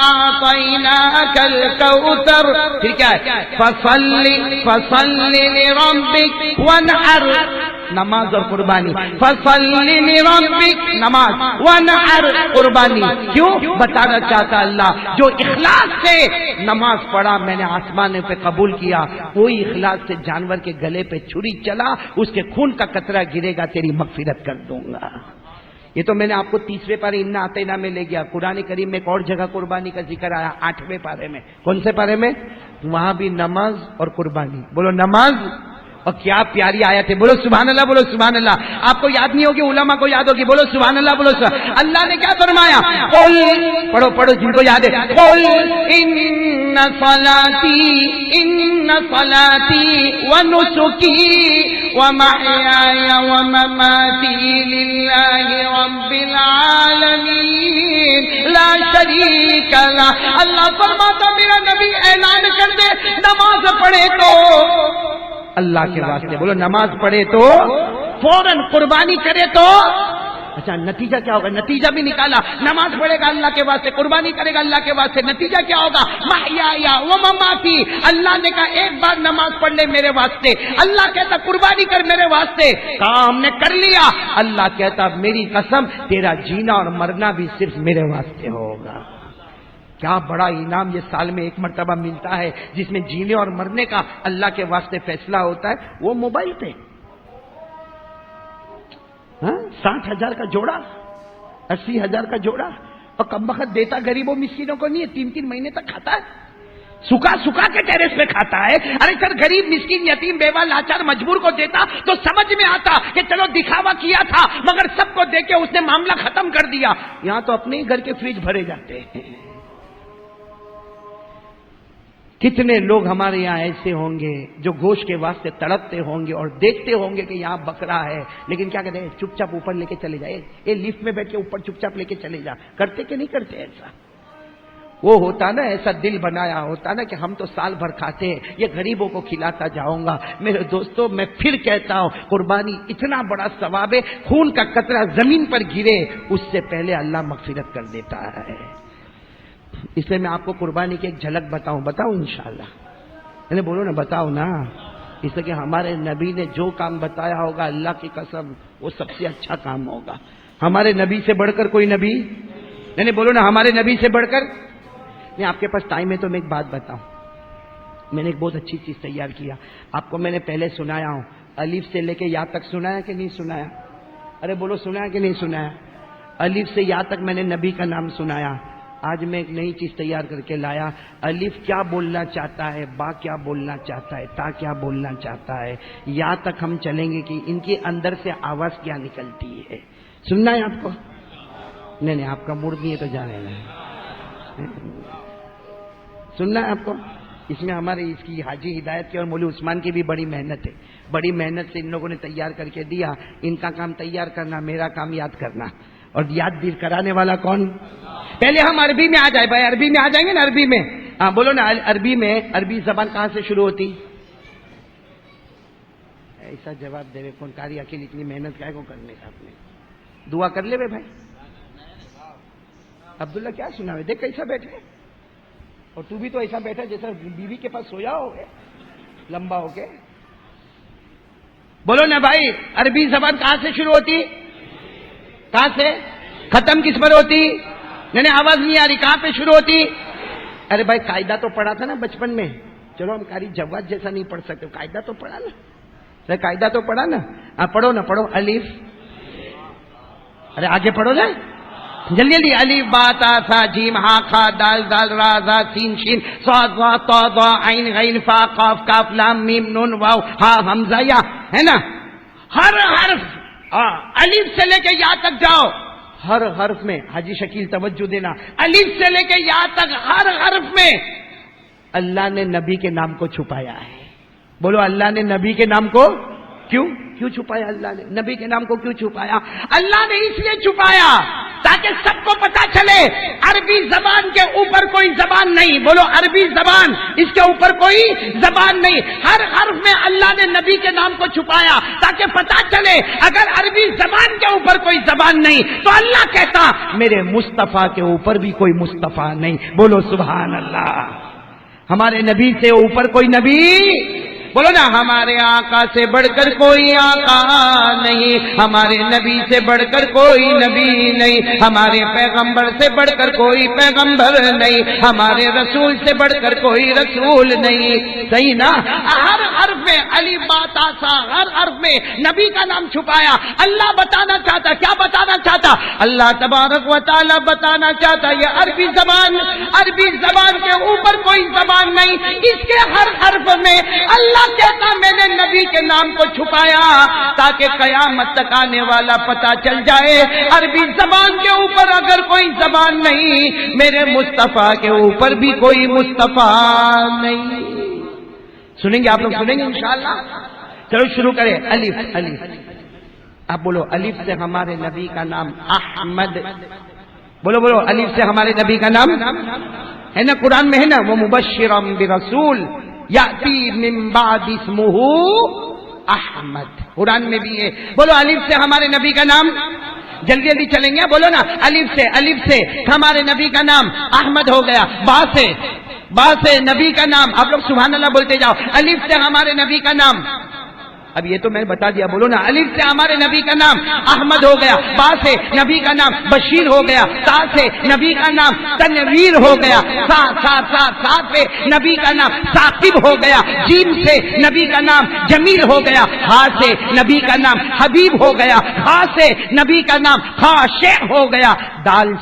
أَعْطَيْنَاكَ الْكَوْثَرَ. پھر کیا ہے؟ فَصَلِّ لِرَبِّكَ وَانْحَرْ. نماز اور قربانی. فَصَلِّ لِرَبِّكَ نماز, وَانْحَرْ قربانی. کیوں؟ بتانا چاہتا اللہ جو اخلاص سے نماز پڑھا میں نے آسمان پہ قبول کیا, کوئی اخلاص سے جانور کے گلے پہ چھری چلا, اس کے خون کا قطرہ گرے گا, تیری مغفرت کر دوں گا. یہ تو میں نے آپ کو 30ویں پارے اِنَّا أَعْطَيْنَا میں لے گیا. قرآن کریم میں ایک اور جگہ قربانی کا ذکر آیا 8ویں پارے میں. کون سے پارے میں؟ وہاں بھی نماز اور قربانی. بولو نماز. اور کیا پیاری آیت ہے, بولو سبحان اللہ, بولو سبحان اللہ. آپ کو یاد نہیں ہوگی, علماء کو یاد ہوگی, بولو سبحان اللہ, بولو سبحان. اللہ نے کیا فرمایا؟ پڑھو جن کو یاد ہے. قل ان صلاتي ونسكي ومحياي ومماتي لله رب العالمين لا شريك له. اللہ فرماتا میرا نبی اعلان کر دے, نماز پڑھے تو اللہ کے واسطے, بولو نماز پڑھے تو فوراً, قربانی کرے تو. اچھا نتیجہ کیا ہوگا؟ نتیجہ بھی نکالا. نماز پڑھے گا اللہ کے واسطے, قربانی کرے گا اللہ کے واسطے, نتیجہ کیا ہوگا؟ محیا و مماتی. اللہ نے کہا ایک بار نماز پڑھ لے میرے واسطے, اللہ کہتا قربانی کر میرے واسطے, کام نے کر لیا. اللہ کہتا میری قسم تیرا جینا اور مرنا بھی صرف میرے واسطے ہوگا. کیا بڑا انعام یہ سال میں ایک مرتبہ ملتا ہے, جس میں جینے اور مرنے کا اللہ کے واسطے فیصلہ ہوتا ہے. وہ موبائل پہ 60,000 کا جوڑا, 80,000 کا جوڑا, اور کم وقت دیتا غریبوں مسکینوں کو نہیں ہے, 3 مہینے تک کھاتا ہے, سکھا کے ٹیرس پہ کھاتا ہے. ارے سر غریب مسکین یتیم بیوہ لاچار مجبور کو دیتا تو سمجھ میں آتا کہ چلو دکھاوا کیا تھا, مگر سب کو دے کے اس نے معاملہ ختم کر دیا. یہاں تو اپنے ہی گھر کے فریج بھرے جاتے ہیں. کتنے لوگ ہمارے یہاں ایسے ہوں گے جو گوشت کے واسطے تڑپتے ہوں گے اور دیکھتے ہوں گے کہ یہاں بکرا ہے, لیکن کیا کہتے ہیں چپ چاپ اوپر لے کے چلے جائے, یہ لفٹ میں بیٹھ کے اوپر چپ چاپ لے کے چلے جا. کرتے کہ نہیں کرتے ایسا؟ وہ ہوتا نا ایسا دل بنایا ہوتا نا کہ ہم تو سال بھر کھاتے ہیں، یہ غریبوں کو کھلاتا جاؤں گا۔ میرے دوستوں میں پھر کہتا ہوں، قربانی اتنا بڑا ثواب ہے، خون کا قطرہ زمین پر گرے اس سے پہلے اللہ مغفرت کر دیتا ہے۔ اس لیے میں آپ کو قربانی کی ایک جھلک بتاؤں انشاءاللہ، یعنی بولو نا، بتاؤ نا، اس لیے کہ ہمارے نبی نے جو کام بتایا ہوگا اللہ کی قسم وہ سب سے اچھا کام ہوگا۔ ہمارے نبی سے بڑھ کر کوئی نبی، یعنی بولو نا، ہمارے نبی سے بڑھ کر نہیں۔ آپ کے پاس ٹائم ہے تو میں ایک بات بتاؤں، میں نے ایک بہت اچھی چیز تیار کیا، آپ کو میں نے پہلے سنایا ہوں، الف سے لے کے یا تک سنایا کہ نہیں سنایا؟ ارے بولو، سنایا کہ نہیں سنایا؟ الف سے یا تک میں نے نبی کا نام سنایا۔ آج میں ایک نئی چیز تیار کر کے لایا، الف کیا بولنا چاہتا ہے، با کیا بولنا چاہتا ہے، تا کیا بولنا چاہتا ہے، یا تک ہم چلیں گے کہ ان کے اندر سے آواز کیا نکلتی ہے۔ سننا ہے آپ کو؟ نہیں آپ کا موڈ نہیں ہے تو جانے نہیں سننا ہے آپ کو۔ اس میں ہمارے اس کی حاجی ہدایت کی اور مولوی عثمان کی بھی بڑی محنت ہے، بڑی محنت سے ان لوگوں نے تیار کر کے دیا۔ ان کا کام تیار کرنا، میرا کام یاد کرنا، اور یاد دیر کرانے والا کون؟ پہلے ہم عربی میں آ جائے بھائی، عربی میں آ جائیں گے نا، عربی میں ہاں بولو نا، عربی میں، عربی زبان کہاں سے شروع ہوتی؟ ایسا جواب دے رہے کون؟ کاری اکیل اتنی محنت کا ہے کو کرنے کا، آپ نے دعا کر لے بھائی۔ عبداللہ کیا سنا ہے؟ دیکھ کیسا بیٹھے، اور تو بھی تو ایسا بیٹھا جیسا بیوی کے پاس سویا ہو گے لمبا ہو کے۔ بولو نا بھائی، عربی زبان کہاں سے شروع ہوتی، کہاں سے ختم کس پر ہوتی؟ نہیں آواز نہیں آ رہی، کہاں پہ شروع ہوتی؟ ارے بھائی قاعدہ تو پڑھا تھا نا بچپن میں، چلو ہم کاری جواد جیسا نہیں پڑھ سکتے، قاعدہ تو پڑھا نا، قاعدہ تو پڑھا نا، پڑھو نا، پڑھو الف، ارے آگے پڑھو نا جلدی جلدی، الف با تا ثا جیم ہا خا دال دال را زا سین شین صاد ظا طا ضا عین غین فا قاف کاف لام میم نون واو ہا حمزہ یا، ہے نا؟ ہر حرف الف سے لے کے یا تک جاؤ، ہر حرف میں حاجی شکیل توجہ دینا، الف سے لے کے یا تک ہر حرف میں اللہ نے نبی کے نام کو چھپایا ہے۔ بولو اللہ نے نبی کے نام کو کیوں چھپایا؟ اللہ نے نبی کے نام کو کیوں چھپایا؟ اللہ نے اس لیے چھپایا تاکہ سب کو پتا چلے عربی زبان کے اوپر کوئی زبان نہیں۔ بولو عربی زبان، اس کے اوپر کوئی زبان نہیں۔ ہر حرف میں اللہ نے نبی کے نام کو چھپایا تاکہ پتا چلے اگر عربی زبان کے اوپر کوئی زبان نہیں تو اللہ کہتا میرے مصطفیٰ کے اوپر بھی کوئی مصطفیٰ نہیں۔ بولو سبحان اللہ۔ ہمارے نبی سے اوپر کوئی نبی، بولو نا، ہمارے آقا سے بڑھ کر کوئی آقا نہیں، ہمارے نبی سے بڑھ کر کوئی نبی نہیں، ہمارے پیغمبر سے بڑھ کر کوئی پیغمبر نہیں، ہمارے رسول سے بڑھ کر کوئی رسول نہیں۔ صحیح نا؟ ہر حرف میں الف با تا ثا، ہر حرف میں نبی کا نام چھپایا۔ اللہ بتانا چاہتا، کیا بتانا چاہتا؟ اللہ تبارک و تعالی بتانا چاہتا یہ عربی زبان کے اوپر کوئی زبان نہیں، اس کے ہر حرف میں اللہ کہتا میں نے نبی کے نام کو چھپایا تاکہ قیامت تک آنے والا پتا چل جائے عربی زبان کے اوپر اگر کوئی زبان نہیں، میرے مصطفیٰ کے اوپر بھی کوئی مصطفیٰ نہیں۔ سنیں گے آپ لوگ؟ سنیں گے انشاءاللہ؟ چلو شروع کریں۔ الف، آپ بولو الف سے ہمارے نبی کا نام احمد، بولو الف سے ہمارے نبی کا نام ہے نا، قرآن میں ہے نا، وہ مبشرا برسول یاتی من بعد اسمہ احمد، قرآن میں بھی ہے۔ بولو الف سے ہمارے نبی کا نام، جلدی چلیں گے، بولو نا الف سے ہمارے نبی کا نام احمد ہو گیا۔ با سے نبی کا نام، آپ لوگ سبحان اللہ بولتے جاؤ۔ الف سے ہمارے نبی کا نام، اب یہ تو میں بتا دیا، بولو نا الف سے ہمارے نبی کا نام احمد ہو گیا، با سے نبی کا نام بشیر ہو گیا، تا سے نبی کا نام تنویر ہو گیا، سا سے نبی کا نام ثاقب ہو گیا، جیم سے نبی کا نام جمیل ہو گیا، ہا سے نبی کا نام حبیب ہو گیا، خا سے نبی کا نام خاشع ہو گیا، دال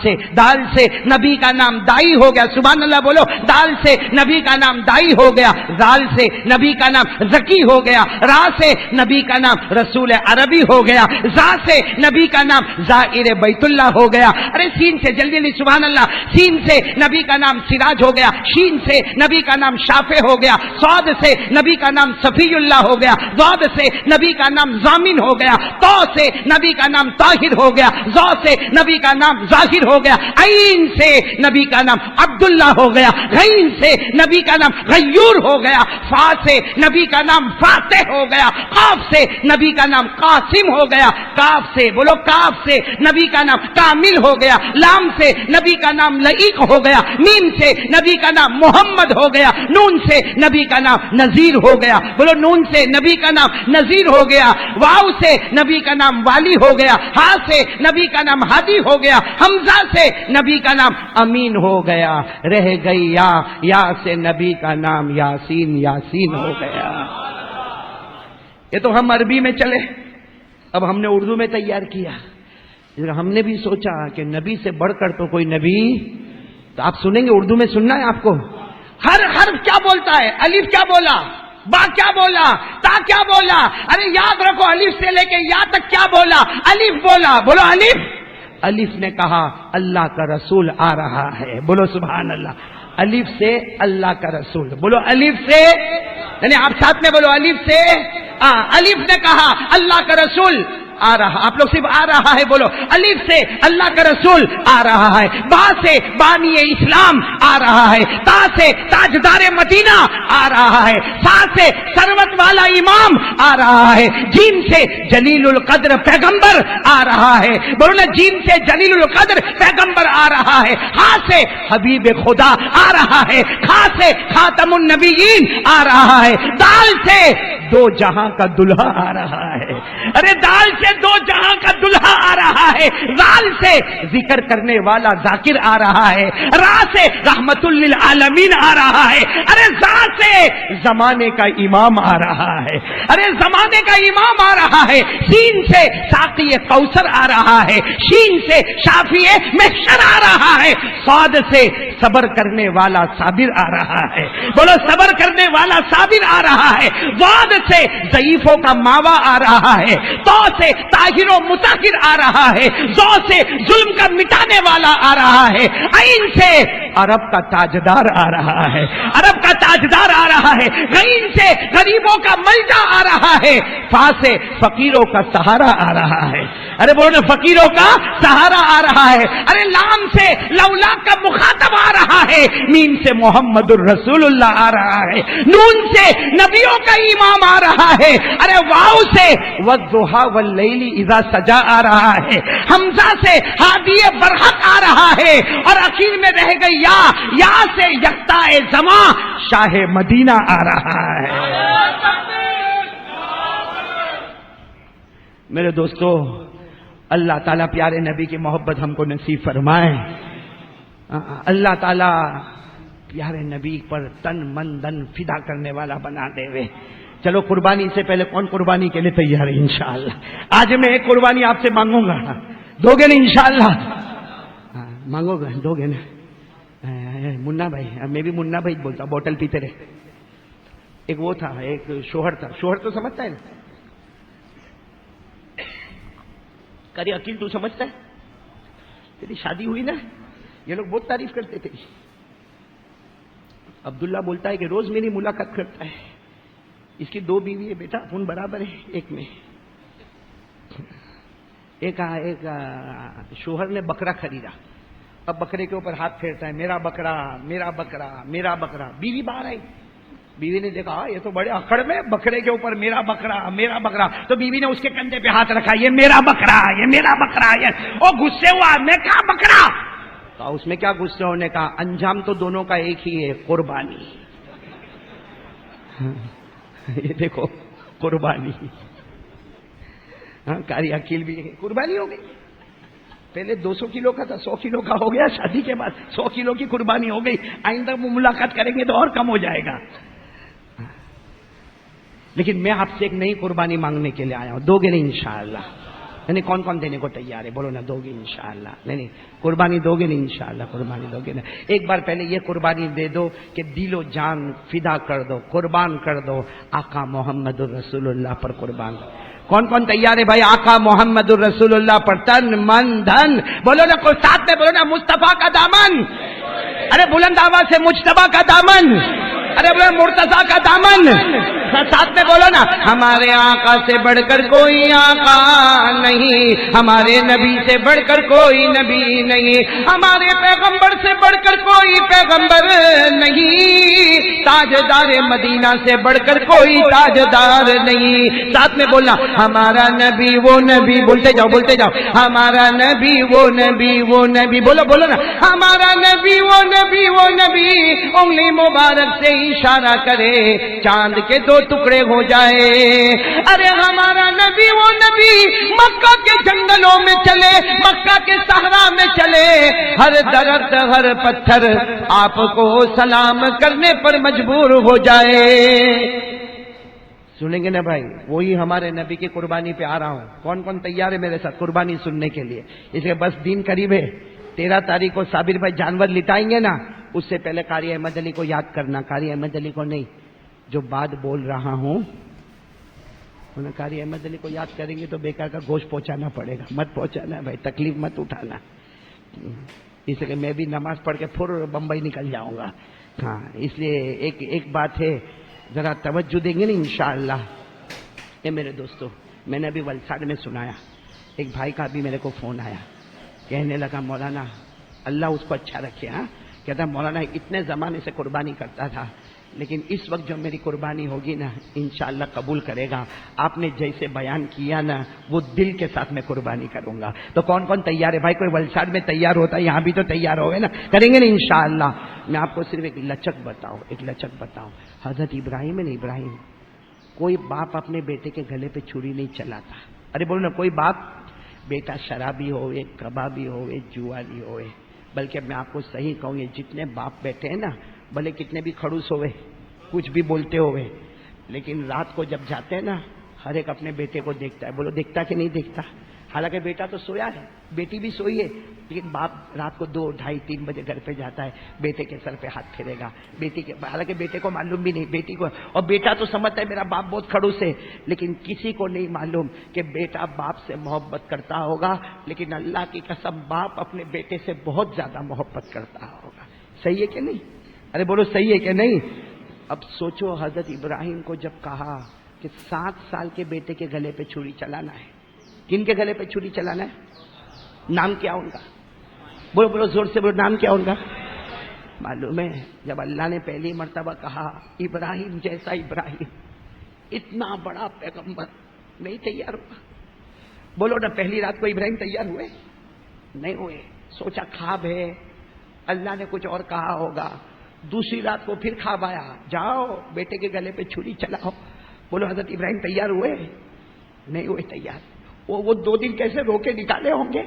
سے نبی کا نام دائی ہو گیا، سبحان اللہ بولو، دال سے نبی کا نام دائی ہو گیا، زال سے نبی کا نام زکی ہو گیا، را سے نبی کا نام رسول عربی ہو گیا، زا سے نبی کا نام زائر بیت اللہ ہو گیا، ارے سین سے جلدی جلدی سبحان اللہ، سین سے نبی کا نام سراج ہو گیا، شین سے نبی کا نام شافع ہو گیا، صاد سے نبی کا نام صفی اللہ ہو گیا، ضاد سے نبی کا نام ضامن ہو گیا، تو سے نبی کا نام طاہر ہو گیا، ضا سے نبی کا نام ظاہر ہو گیا، عین سے نبی کا نام عبداللہ ہو گیا، غین سے نبی کا نام غیور ہو گیا، فا سے نبی کا نام فاتح ہو گیا، قاف سے نبی کا نام قاسم ہو گیا، کاف سے بولو کاف سے نبی کا نام کامل ہو گیا، لام سے نبی کا نام لئیق ہو گیا، میم سے نبی کا نام محمد ہو گیا، نون سے نبی کا نام نذیر ہو گیا، بولو نون سے نبی کا نام نذیر ہو گیا، واو سے نبی کا نام والی ہو گیا، ہا سے نبی کا نام ہادی ہو گیا، حمزہ سے نبی کا نام امین ہو گیا، رہ گئی یا سے نبی کا نام یاسین ہو گیا۔ یہ تو ہم عربی میں چلے، اب ہم نے اردو میں تیار کیا، ہم نے بھی سوچا کہ نبی سے بڑھ کر تو کوئی نبی، تو آپ سنیں گے اردو میں، سننا ہے آپ کو، ہر حرف کیا بولتا ہے، الف کیا بولا، با کیا بولا، تا کیا بولا، ارے یاد رکھو الف سے لے کے یا تک کیا بولا، الف بولا، بولو الف، الف نے کہا اللہ کا رسول آ رہا ہے، بولو سبحان اللہ، الف سے اللہ کا رسول، بولو الف سے، یعنی آپ ساتھ میں بولو الف سے، الف نے کہا اللہ کا رسول آ رہا، آپ لوگ صرف آ رہا ہے بولو، الف سے اللہ کا رسول آ رہا ہے، با سے بانی اسلام آ رہا ہے، تا سے تاجدار مدینہ آ رہا ہے، سا سے سروت والا امام آ رہا ہے، جیم سے جلیل القدر پیغمبر آ رہا ہے، بولو نا جیم سے جلیل القدر پیغمبر آ رہا ہے، ہا سے حبیب خدا آ رہا ہے، کھا سے خاتم النبیین آ رہا ہے، دال سے دو جہاں کا دلہا آ رہا ہے، ارے دال سے دو جہاں کا دلہا آ رہا ہے، زال سے ذکر کرنے والا ذاکر آ رہا ہے، را سے رحمت للعالمین آ رہا ہے، ارے زا سے زمانے کا امام آ رہا ہے، ارے زمانے کا امام آ رہا ہے، سین سے ساقی کوثر آ رہا ہے، شین سے شافی محشر آ رہا ہے، صاد سے صبر کرنے والا صابر آ رہا ہے، بولو صبر کرنے والا صابر آ رہا ہے، واد سے ضعیفوں کا ماوا آ رہا ہے، تو سے طاہر و مطہر آ رہا ہے، زو سے ظلم کا مٹانے والا آ رہا ہے، عین سے عرب کا تاجدار آ رہا ہے، عرب کا تاجدار آ رہا ہے، غین سے غریبوں کا ملجا آ رہا ہے، فا سے فقیروں کا سہارا آ رہا ہے، ارے بولو فقیروں کا سہارا آ رہا ہے، ارے لام سے لولا کا مخاطب آ رہا ہے، میم سے محمد الرسول اللہ آ رہا ہے، نون سے نبیوں کا امام آ رہا ہے، ارے واو سے والضحا واللیل اذا سجا آ رہا ہے، حمزہ سے ہادی برحق آ رہا ہے، اور اخیر میں رہ گئی یا سے یکتا زماں شاہ مدینہ آ رہا ہے۔ میرے دوستو، اللہ تعالیٰ پیارے نبی کی محبت ہم کو نصیب فرمائے، اللہ تعالیٰ پیارے نبی پر تن من دن فدا کرنے والا بنا دے وے۔ چلو قربانی سے پہلے کون قربانی کے لیے تیار ہے؟ انشاءاللہ آج میں ایک قربانی آپ سے مانگوں گا، دو گے نا انشاءاللہ؟ مانگو گے، دو گے نا؟ منا بھائی، میں بھی منا بھائی بولتا، بوٹل پیتے رہے، ایک وہ تھا، ایک شوہر تھا، شوہر تو سمجھتا ہے نا، کری عقیل تو سمجھتا ہے، تیری شادی ہوئی نا، یہ لوگ بہت تعریف کرتے تھے، عبداللہ بولتا ہے کہ روز میری ملاقات کرتا ہے، اس کی دو بیوی ہے بیٹا، اپن برابر ہے ایک میں، ایک شوہر نے بکرا خریدا، اب بکرے کے اوپر ہاتھ پھیرتا ہے، میرا بکرا میرا بکرا میرا بکرا، بیوی باہر آئی، بیوی نے دیکھا یہ تو بڑے اکڑ میں بکرے کے اوپر میرا بکرا میرا بکرا، تو بیوی نے اس کے کندھے پہ ہاتھ رکھا، یہ میرا بکرا یہ میرا بکرا، وہ غصے ہوا، میں کہا بکرا، تو اس میں کیا غصے ہونے کا، انجام تو دونوں کا ایک ہی ہے، قربانی۔ یہ دیکھو قربانی، ہاں کاری عقیل بھی قربانی ہو گئی، پہلے 200 کلو کا تھا، 100 کلو کا ہو گیا، شادی کے بعد 100 کلو کی قربانی ہو گئی، آئندہ وہ ملاقات کریں گے تو اور کم ہو جائے گا۔ لیکن میں آپ سے ایک نئی قربانی مانگنے کے لیے آیا ہوں، دو گے نہیں انشاءاللہ؟ نہیں کون کون دینے کو تیار ہے؟ بولو نا دو گے انشاءاللہ؟ نہیں قربانی دو گے نا انشاءاللہ؟ قربانی دو گے نا؟ ایک بار پہلے یہ قربانی دے دو کہ دل و جان فدا کر دو، قربان کر دو آقا محمد الرسول اللہ پر قربان۔ کون کون تیار ہے بھائی آقا محمد الرسول اللہ پر تن من دھن؟ بولو نا کوئی ساتھ میں بولو نا مصطفیٰ کا دامن، ارے بلند آواز سے مجتبیٰ کا دامن، ارے بولو مرتضیٰ کا دامن، ساتھ میں بولو نا ہمارے آقا سے بڑھ کر کوئی آقا نہیں، ہمارے نبی سے بڑھ کر کوئی نبی نہیں، ہمارے پیغمبر سے بڑھ کر کوئی پیغمبر نہیں، تاجدار مدینہ سے بڑھ کر کوئی تاجدار نہیں۔ ساتھ میں بولنا ہمارا نبی وہ نبی، بولتے جاؤ ہمارا نبی وہ نبی وہ نبی، بولو بولو نا ہمارا نبی وہ نبی وہ نبی، انگلی مبارک سے اشارہ کرے چاند کے دو ٹکڑے ہو جائے۔ ارے ہمارا نبی وہ نبی مکہ کے جنگلوں میں چلے، مکہ کے صحرا میں چلے، ہر درخت ہر پتھر آپ کو سلام کرنے پر مجبور ہو جائے۔ سنیں گے نا بھائی؟ وہی ہمارے نبی کی قربانی پہ آ رہا ہوں۔ کون کون تیار ہے میرے ساتھ قربانی سننے کے لیے؟ اس لیے بس دن قریب ہے، 13 تاریخ کو صابر بھائی جانور لٹائیں گے نا، اس سے پہلے قاری احمد علی کو یاد کرنا، قاری احمد علی کو نہیں، جو بات بول رہا ہوں قاری احمد علی کو یاد کریں گے تو بیکار کا گوشت پہنچانا پڑے گا، مت پہنچانا بھائی، تکلیف مت اٹھانا۔ اس لیے میں بھی نماز پڑھ کے پھر بمبئی نکل جاؤں گا۔ ہاں اس لیے ایک بات ہے، ذرا توجہ دیں گے نا انشاءاللہ۔ اے میرے دوستو، میں نے ابھی ولساڈ میں سنایا، ایک بھائی کا بھی میرے کو فون آیا، کہنے لگا مولانا اللہ اس کو اچھا رکھے، ہاں کہتا مولانا اتنے زمانے سے قربانی کرتا تھا، لیکن اس وقت جو میری قربانی ہوگی نا انشاءاللہ قبول کرے گا، آپ نے جیسے بیان کیا نا وہ دل کے ساتھ میں قربانی کروں گا۔ تو کون کون تیار ہے بھائی؟ کوئی ولساڈ میں تیار ہوتا ہے، یہاں بھی تو تیار ہوگے نا، کریں گے نا انشاءاللہ۔ میں آپ کو صرف ایک لچک بتاؤں، حضرت ابراہیم ہے نا، ابراہیم، کوئی باپ اپنے بیٹے کے گلے پہ چھری نہیں چلاتا۔ ارے بولو نا کوئی باپ، بیٹا شرابی ہوئے، کبابی ہوئے، جوالی ہوئے، بلکہ میں آپ کو صحیح کہوں، یہ جتنے باپ بیٹھے ہیں نا، بھلے کتنے بھی کھڑوس ہوئے، کچھ بھی بولتے ہوئے، لیکن رات کو جب جاتے ہیں نا ہر ایک اپنے بیٹے کو دیکھتا ہے۔ بولو دیکھتا کہ نہیں دیکھتا؟ حالانکہ بیٹا تو سویا ہے، بیٹی بھی سوئی ہے، لیکن باپ رات کو 2, 2:30, 3 بجے گھر پہ جاتا ہے، بیٹے کے سر پہ ہاتھ پھیرے گا، بیٹی کے، حالانکہ بیٹے کو معلوم بھی نہیں، بیٹی کو، اور بیٹا تو سمجھتا ہے میرا باپ بہت کھڑوس ہے، لیکن کسی کو نہیں معلوم کہ بیٹا باپ سے محبت کرتا ہوگا، لیکن اللہ کی قسم باپ اپنے بیٹے سے بہت زیادہ محبت کرتا ہوگا۔ صحیح ہے کہ نہیں؟ ارے بولو صحیح ہے کہ نہیں؟ اب سوچو حضرت ابراہیم کو جب کہا کہ 7 سال کے بیٹے کے گلے پہ چھری چلانا ہے، کن کے گلے پہ چھری چلانا ہے؟ نام کیا ان کا؟ بولو بولو زور سے بولو، نام کیا ان کا؟ معلوم ہے جب اللہ نے پہلی مرتبہ کہا ابراہیم جیسا ابراہیم، اتنا بڑا پیغمبر نہیں تیار ہوا؟ بولو نا پہلی رات کو ابراہیم تیار ہوئے؟ نہیں ہوئے، سوچا خواب ہے، اللہ نے کچھ اور کہا ہوگا۔ دوسری رات کو پھر خواب آیا، جاؤ بیٹے کے گلے پہ چھری چلاؤ۔ بولو حضرت ابراہیم تیار ہوئے؟ نہیں ہوئے تیار۔ وہ 2 دن کیسے رو کے نکالے ہوں گے؟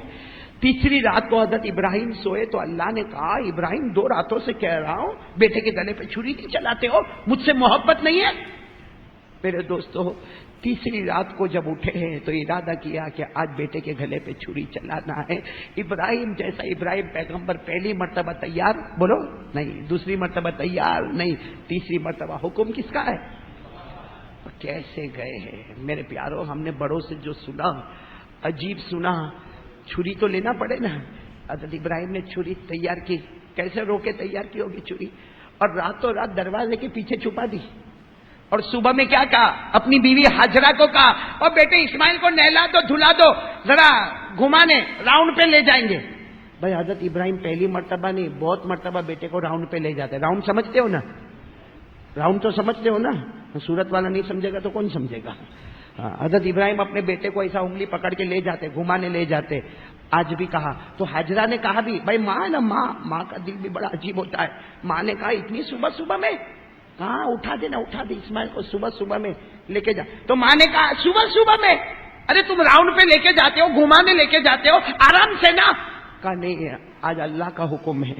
تیسری رات کو حضرت ابراہیم سوئے تو اللہ نے کہا ابراہیم 2 راتوں سے کہہ رہا ہوں بیٹے کے گلے پہ چھری نہیں چلاتے ہو، مجھ سے محبت نہیں ہے؟ میرے دوستو تیسری رات کو جب اٹھے ہیں تو ارادہ کیا کہ آج بیٹے کے گلے پہ چھری چلانا ہے۔ ابراہیم جیسا ابراہیم پیغمبر پہلی مرتبہ تیار؟ بولو نہیں، دوسری مرتبہ تیار نہیں، تیسری مرتبہ حکم کس کا ہے؟ کیسے گئے ہیں میرے پیاروں؟ ہم نے بڑوں سے جو سنا عجیب سنا، چھری تو لینا پڑے نا۔ حضرت ابراہیم نے چھری تیار کی، کیسے رو کے تیار کی ہوگی چھری؟ اور راتوں رات دروازے کے پیچھے چھپا دی، اور صبح میں کیا کہا؟ اپنی بیوی حاجرہ کو کہا اور بیٹے اسماعیل کو نہلا دو، دھلا دو، ذرا گھمانے راؤنڈ پہ لے جائیں گے۔ بھائی حضرت ابراہیم پہلی مرتبہ نہیں بہت مرتبہ بیٹے کو راؤنڈ پہ لے جاتے۔ راؤنڈ سمجھتے ہو نا؟ راؤنڈ تو سمجھتے ہو نا؟ صورت والا نہیں سمجھے گا تو کون سمجھے گا؟ حضرت ابراہیم اپنے بیٹے کو ایسا انگلی پکڑ کے لے جاتے، گھمانے لے جاتے۔ آج بھی کہا تو حاجرہ نے کہا بھی، بھائی ماں ہے نا، ماں کا دل بھی بڑا عجیب ہوتا ہے۔ ماں نے کہا اتنی صبح میں؟ کہاں اٹھا دے اسماعیل کو صبح میں لے کے جا۔ تو ماں نے کہا صبح میں؟ ارے تم راؤنڈ پہ لے کے جاتے ہو، گھمانے لے کے جاتے ہو، آرام سے نا۔ کہا نہیں آج اللہ کا حکم ہے،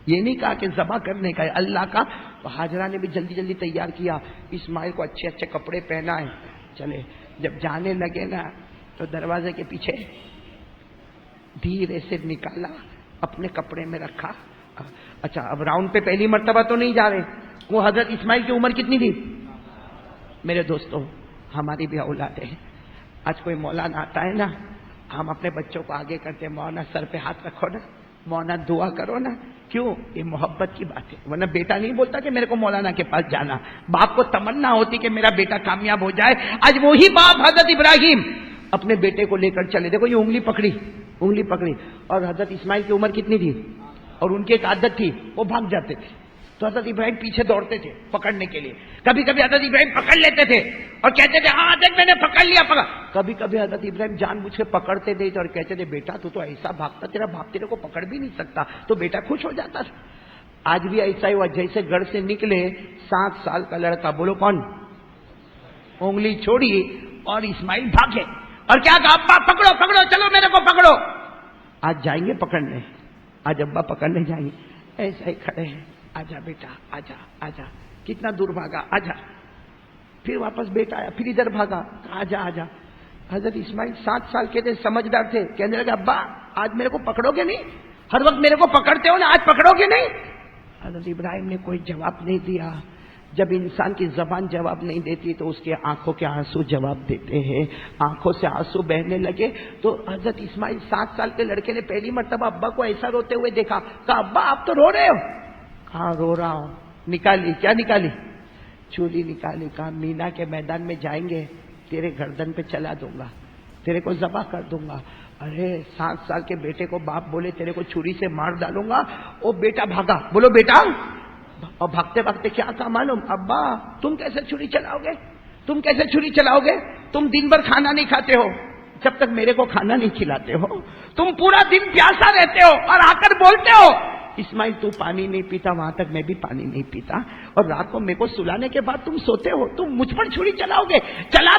یہ نہیں کہا کہ ذبح کرنے کا ہے، اللہ کا۔ تو حاجرہ نے بھی جلدی تیار کیا، اسماعیل کو اچھے کپڑے پہنائے، چلے۔ جب جانے لگے نا تو دروازے کے پیچھے دھیرے سے نکالا, اپنے کپڑے میں رکھا. اچھا اب راؤنڈ پہ پہلی مرتبہ تو نہیں جا رہے. وہ حضرت اسماعیل کی عمر کتنی تھی؟ میرے دوستوں ہماری بھی اولاد ہے. آج کوئی مولانا آتا ہے نا, ہم اپنے بچوں کو آگے کرتے, مولانا سر پہ ہاتھ رکھو نا, مولانا دعا کرو نا. کیوں؟ یہ محبت کی بات ہے. ورنہ بیٹا نہیں بولتا کہ میرے کو مولانا کے پاس جانا. باپ کو تمنا ہوتی کہ میرا بیٹا کامیاب ہو جائے. آج وہی باپ حضرت ابراہیم اپنے بیٹے کو لے کر چلے. دیکھو یہ انگلی پکڑی, اور حضرت اسماعیل کی عمر کتنی تھی, اور ان کی ایک عادت تھی, وہ بھاگ جاتے تھے. تو حضرت ابراہیم پیچھے دوڑتے تھے پکڑنے کے لیے. کبھی کبھی حضرت ابراہیم پکڑ لیتے تھے اور کہتے تھے ہاں دیکھ میں نے پکڑ لیا. کبھی کبھی حضرت ابراہیم جان بوجھ کے پکڑتے تھے اور کہتے تھے بیٹا تو ایسا بھاگتا, تیرا باپ تیرے کو پکڑ بھی نہیں سکتا. تو بیٹا خوش ہو جاتا تھا. آج بھی ایسا ہی ہوا, جیسے گھر سے نکلے 7 سال کا لڑکا, بولو کون, انگلی چھوڑی اور اسماعیل بھاگے اور کیا کہا, ابا پکڑو چلو میرے کو پکڑو. آج جائیں گے پکڑنے, آج ابا پکڑنے جائیں گے, ایسا ہی کھڑے ہیں. آجا بیٹا آجا. کتنا دور بھاگا, آجا. پھر واپس بیٹا آیا, پھر ادھر بھاگا, آجا. حضرت اسماعیل 7 سال کے تھے, سمجھدار تھے. کہنے لگے ابا آج میرے کو پکڑو گے نہیں, ہر وقت میرے کو پکڑتے ہو نا, آج پکڑو گے نہیں. حضرت ابراہیم نے کوئی جواب نہیں دیا. جب انسان کی زبان جواب نہیں دیتی تو اس کے آنکھوں کے آنسو جواب دیتے ہیں. آنکھوں سے آنسو بہنے لگے تو حضرت اسماعیل 7 سال کے لڑکے نے پہلی مرتبہ ابا کو ایسا روتے ہوئے دیکھا. کہا ابا آپ تو رو رہے ہو. کہا رو رہا ہوں. نکالی, کیا نکالی؟ چولی نکالی. کہا مینا کے میدان میں جائیں گے, تیرے گردن پہ چلا دوں گا, تیرے کو ذبح کر دوں گا. ارے 7 سال کے بیٹے کو باپ بولے تیرے کو چھری سے مار ڈالوں گا. وہ بیٹا بھاگا, بولو بیٹا. اور بھاگتے بھاگتے کیا تھا معلوم, ابا تم کیسے چھری چلاؤ گے, تم دن بھر کھانا نہیں کھاتے ہو, جب تک میرے کو کھانا نہیں کھلاتے ہو. تم پورا دن پیاسا رہتے ہو اور آ کر بولتے ہو اسماعیل تو پانی نہیں پیتا, وہاں تک میں بھی پانی نہیں پیتا, اور رات کو میرے کو سلانے کے بعد تم سوتے ہو. تم مجھ پر چھری چلا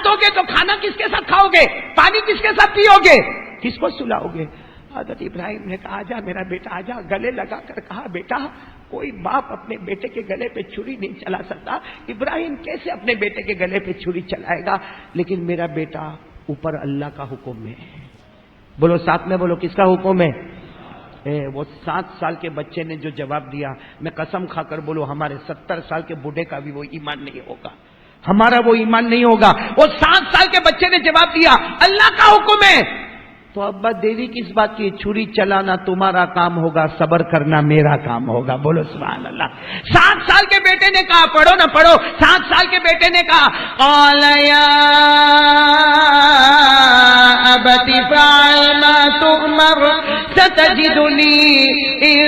دو گے تو کھانا کس کے ساتھ کھاؤ گے, پانی کس کے ساتھ پیو گے, کس کو سلاؤ گے. حضرت ابراہیم نے کہا آجا میرا بیٹا آجا. گلے لگا کر کہا بیٹا کوئی باپ اپنے بیٹے کے گلے پہ چھری نہیں چلا سکتا. ابراہیم کیسے اپنے بیٹے کے گلے پہ چھری چلائے گا, لیکن میرا بیٹا اوپر اللہ کا حکم ہے. بولو ساتھ میں بولو, کس کا حکم ہے؟ وہ 7 سال کے بچے نے جو جواب دیا, میں قسم کھا کر بولو ہمارے 70 سال کے بوڑھے کا بھی وہ ایمان نہیں ہوگا, ہمارا وہ ایمان نہیں ہوگا. وہ 7 سال کے بچے نے جواب دیا اللہ کا حکم ہے. تو ابا دیوی کس بات کی, چھری چلانا تمہارا کام ہوگا, صبر کرنا میرا کام ہوگا. بولو سبحان اللہ. 7 سال کے بیٹے نے کہا, پڑھو نا پڑھو, 7 سال کے بیٹے نے کہا قال یا ابت فعل ما تؤمر ستجدنی ان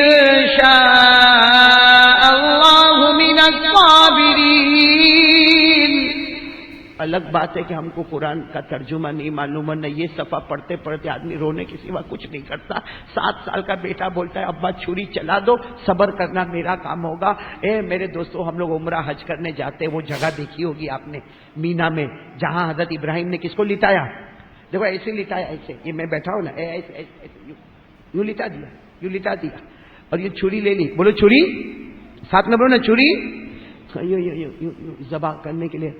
شاء اللہ من الصابرین. الگ بات ہے کہ ہم کو قرآن کا ترجمہ نہیں معلوم ہے, نہ یہ صفحہ پڑھتے پڑھتے آدمی رونے کے سوا کچھ نہیں کرتا. 7 سال کا بیٹا بولتا ہے ابا چھری چلا دو, صبر کرنا میرا کام ہوگا. میرے دوستو ہم لوگ عمرہ حج کرنے جاتے ہیں, وہ جگہ دیکھی ہوگی آپ نے مینا میں, جہاں حضرت ابراہیم نے کس کو لٹایا. دیکھو ایسے لٹایا, ایسے, یہ میں بیٹھا ہوں نا, ایسے یوں لٹا دیا اور یہ چھری لے لی. بولو چھری, ساتھ میں بولو نا چھری. ذبح کرنے کے لیے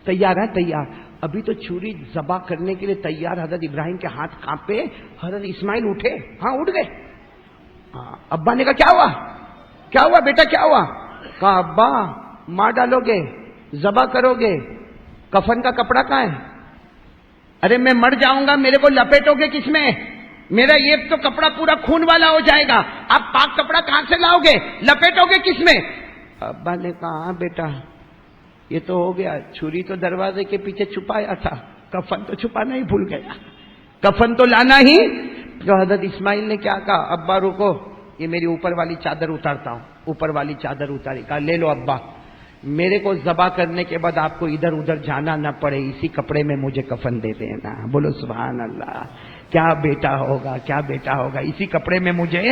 تیار ہے, تیار. ابھی تو چھری ذبح کرنے کے لیے تیار, حضرت ابراہیم کے ہاتھ کانپے. حضرت اسماعیل اٹھے, ہاں اٹھ گئے. ابا نے کہا کیا ہوا بیٹا, کیا ہوا. کہا ابا مار ڈالو گے, ذبح کرو گے, کفن کا کپڑا کہاں ہے. ارے میں مر جاؤں گا, میرے کو لپیٹو گے کس میں, میرا یہ تو کپڑا پورا خون والا ہو جائے گا, آپ پاک کپڑا کہاں سے لاؤ گے, لپیٹو گے کس میں. ابا نے کہا ہاں بیٹا یہ تو ہو گیا, چھری تو دروازے کے پیچھے چھپایا تھا, کفن تو چھپانا ہی بھول گیا, کفن تو لانا ہی. تو حضرت اسماعیل نے کیا کہا, ابا رکو, یہ میری اوپر والی چادر اتارتا ہوں. اوپر والی چادر اتاری, کہا لے لو ابا, میرے کو ذبح کرنے کے بعد آپ کو ادھر ادھر جانا نہ پڑے, اسی کپڑے میں مجھے کفن دے دینا. بولو سبحان اللہ. کیا بیٹا ہوگا, کیا بیٹا ہوگا, اسی کپڑے میں مجھے.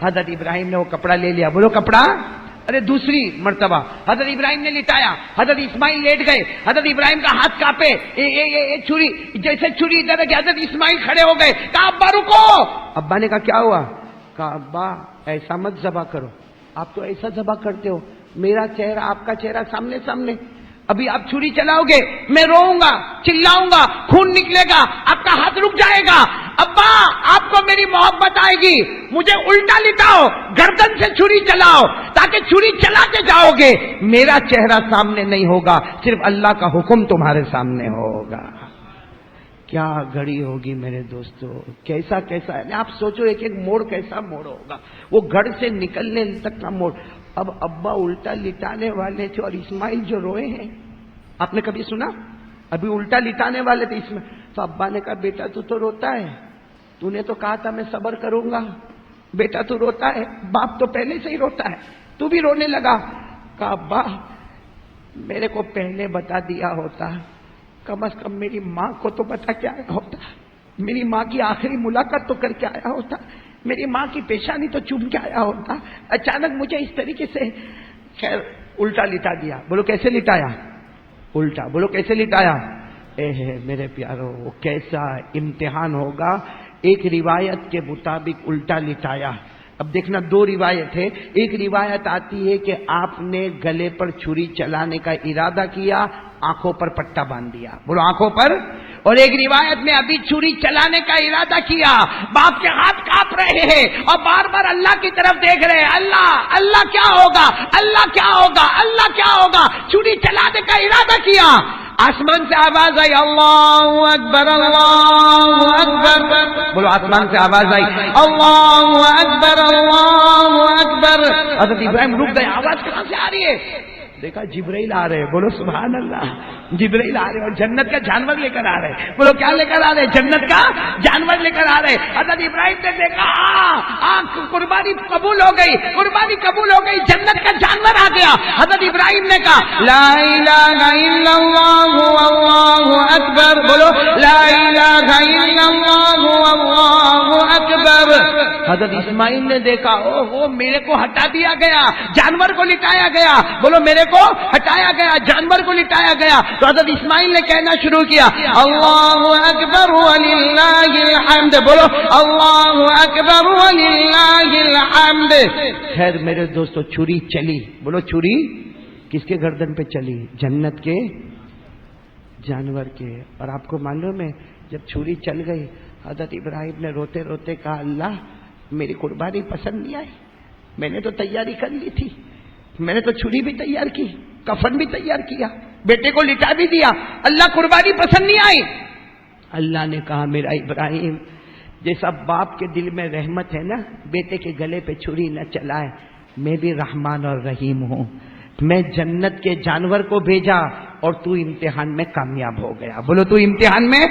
حضرت ابراہیم نے وہ کپڑا لے لیا. بولو کپڑا. ارے دوسری مرتبہ حضرت ابراہیم نے لٹایا, حضرت اسماعیل لیٹ گئے, حضرت ابراہیم کا ہاتھ کانپے, چھری جیسے چھری ادھر ہے کہ حضرت اسماعیل کھڑے ہو گئے. کہا ابا رکو. ابا نے کہا کیا ہوا. کہا ابا ایسا مت ذبح کرو, آپ تو ایسا ذبح کرتے ہو, میرا چہرہ آپ کا چہرہ سامنے سامنے. ابھی آپ چھری چلاؤ گے، میں روؤں گا، چلاؤں گا، خون نکلے گا، آپ کا ہاتھ رک جائے گا. ابا آپ کو میری محبت آئے گی، مجھے الٹا لٹاؤ، گردن سے چھری چلاؤ، تاکہ چھری چلاتے جاؤ گے، میرا چہرہ سامنے نہیں ہوگا، صرف اللہ کا حکم تمہارے سامنے ہوگا. کیا گھڑی ہوگی میرے دوستو، کیسا کیسا ہے. آپ سوچو ایک ایک موڑ کیسا موڑ ہوگا، وہ گھر سے نکلنے تک کا موڑ. اب ابا الٹا لٹانے والے تھے اور اسماعیل جو روئے ہیں، آپ نے کبھی سنا؟ ابھی الٹا لٹانے والے تھے اسماعیل. تو ابا نے کہا بیٹا تو روتا ہے، تو نے تو کہا تھا میں صبر کروں گا، بیٹا تو روتا ہے. باپ تو پہلے سے ہی روتا ہے، تو بھی رونے لگا. کہا ابا میرے کو پہلے بتا دیا ہوتا، کم از کم میری ماں کو تو بتا کے آیا ہوتا، میری ماں کی آخری ملاقات تو کر کے آیا ہوتا، میری ماں کی پیشانی تو چوم کے آیا ہوتا. اچانک مجھے اس طریقے سے. خیر الٹا لٹا دیا. بولو کیسے لٹایا؟ الٹا. بولو کیسے لٹایا؟ میرے پیارو وہ کیسا امتحان ہوگا. ایک روایت کے مطابق الٹا لٹایا. اب دیکھنا دو روایت ہے. ایک روایت آتی ہے کہ آپ نے گلے پر چھری چلانے کا ارادہ کیا، آنکھوں پر پٹا باندھ دیا. بولو آنکھوں پر. اور ایک روایت میں ابھی چھری چلانے کا ارادہ کیا، باپ کے ہاتھ کانپ رہے ہیں اور بار بار اللہ کی طرف دیکھ رہے ہیں، اللہ اللہ کیا ہوگا، اللہ کیا ہوگا، اللہ کیا ہوگا. چھری چلانے کا ارادہ کیا، آسمان سے آواز آئی اللہ اکبر اللہ اکبر. بولو آسمان سے آواز آئی اللہ اکبر اللہ اکبر. حضرت ابراہیم رک گئے، آواز کہاں سے آ رہی ہے؟ دیکھا جبرائیل آ رہے. بولو سبحان اللہ. جبرائیل آ رہے اور جنت کا جانور لے کر آ رہے. بولو کیا لے کر آ رہے؟ جنت کا جانور لے کر آ رہے. حضرت ابراہیم نے دیکھا قربانی قبول ہو گئی، قربانی قبول ہو گئی، جنت کا جانور آ گیا. حضرت ابراہیم نے کہا لا الہ الا اللہ واللہ اکبر. بولو لا الہ الا اللہ واللہ اکبر. حضرت اسماعیل نے دیکھا وہ میرے کو ہٹا دیا گیا، جانور کو لٹایا گیا. بولو میرے کو ہٹایا گیا، جانور کو لٹایا گیا. تو حضرت اسماعیل نے کہنا شروع کیا اللہ اکبر وللہ الحمد. بولو اللہ اکبر وللہ الحمد. خیر میرے دوستو چھری چلی. بولو چھری کس کے گردن پہ چلی؟ جنت کے جانور کے. اور آپ کو معلوم ہے جب چھری چل گئی، حضرت ابراہیم نے روتے روتے کہا اللہ میری قربانی پسند نہیں آئی، میں نے تو تیاری کر لی تھی، میں نے تو چھری بھی تیار کی، کفن بھی تیار کیا، بیٹے کو لٹا بھی دیا، اللہ قربانی پسند نہیں آئی. اللہ نے کہا میرا ابراہیم جیسا باپ کے دل میں رحمت ہے نا، بیٹے کے گلے پہ چھری نہ چلائے، میں بھی رحمان اور رحیم ہوں. میں جنت کے جانور کو بھیجا اور تو امتحان میں کامیاب ہو گیا. بولو تو امتحان میں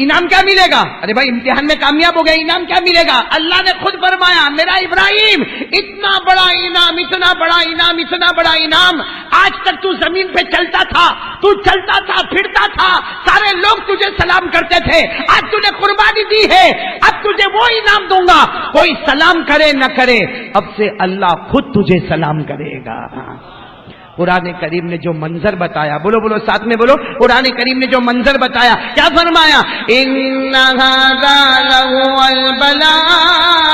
انعام کیا ملے گا؟ ارے بھائی امتحان میں کامیاب ہو گیا، انعام کیا ملے گا؟ اللہ نے خود فرمایا میرا ابراہیم اتنا بڑا انعام، اتنا بڑا انعام، اتنا بڑا انعام. آج تک تو زمین پہ چلتا تھا، تو چلتا تھا، پھرتا تھا، سارے لوگ تجھے سلام کرتے تھے، آج تجھے قربانی دی ہے، اب تجھے وہ انعام دوں گا. کوئی سلام کرے نہ کرے، اب سے اللہ خود تجھے سلام کرے گا. قرآن کریم نے جو منظر بتایا، بولو بولو ساتھ میں بولو، قرآن کریم نے جو منظر بتایا کیا فرمایا؟ ان ھذا لہو البلاء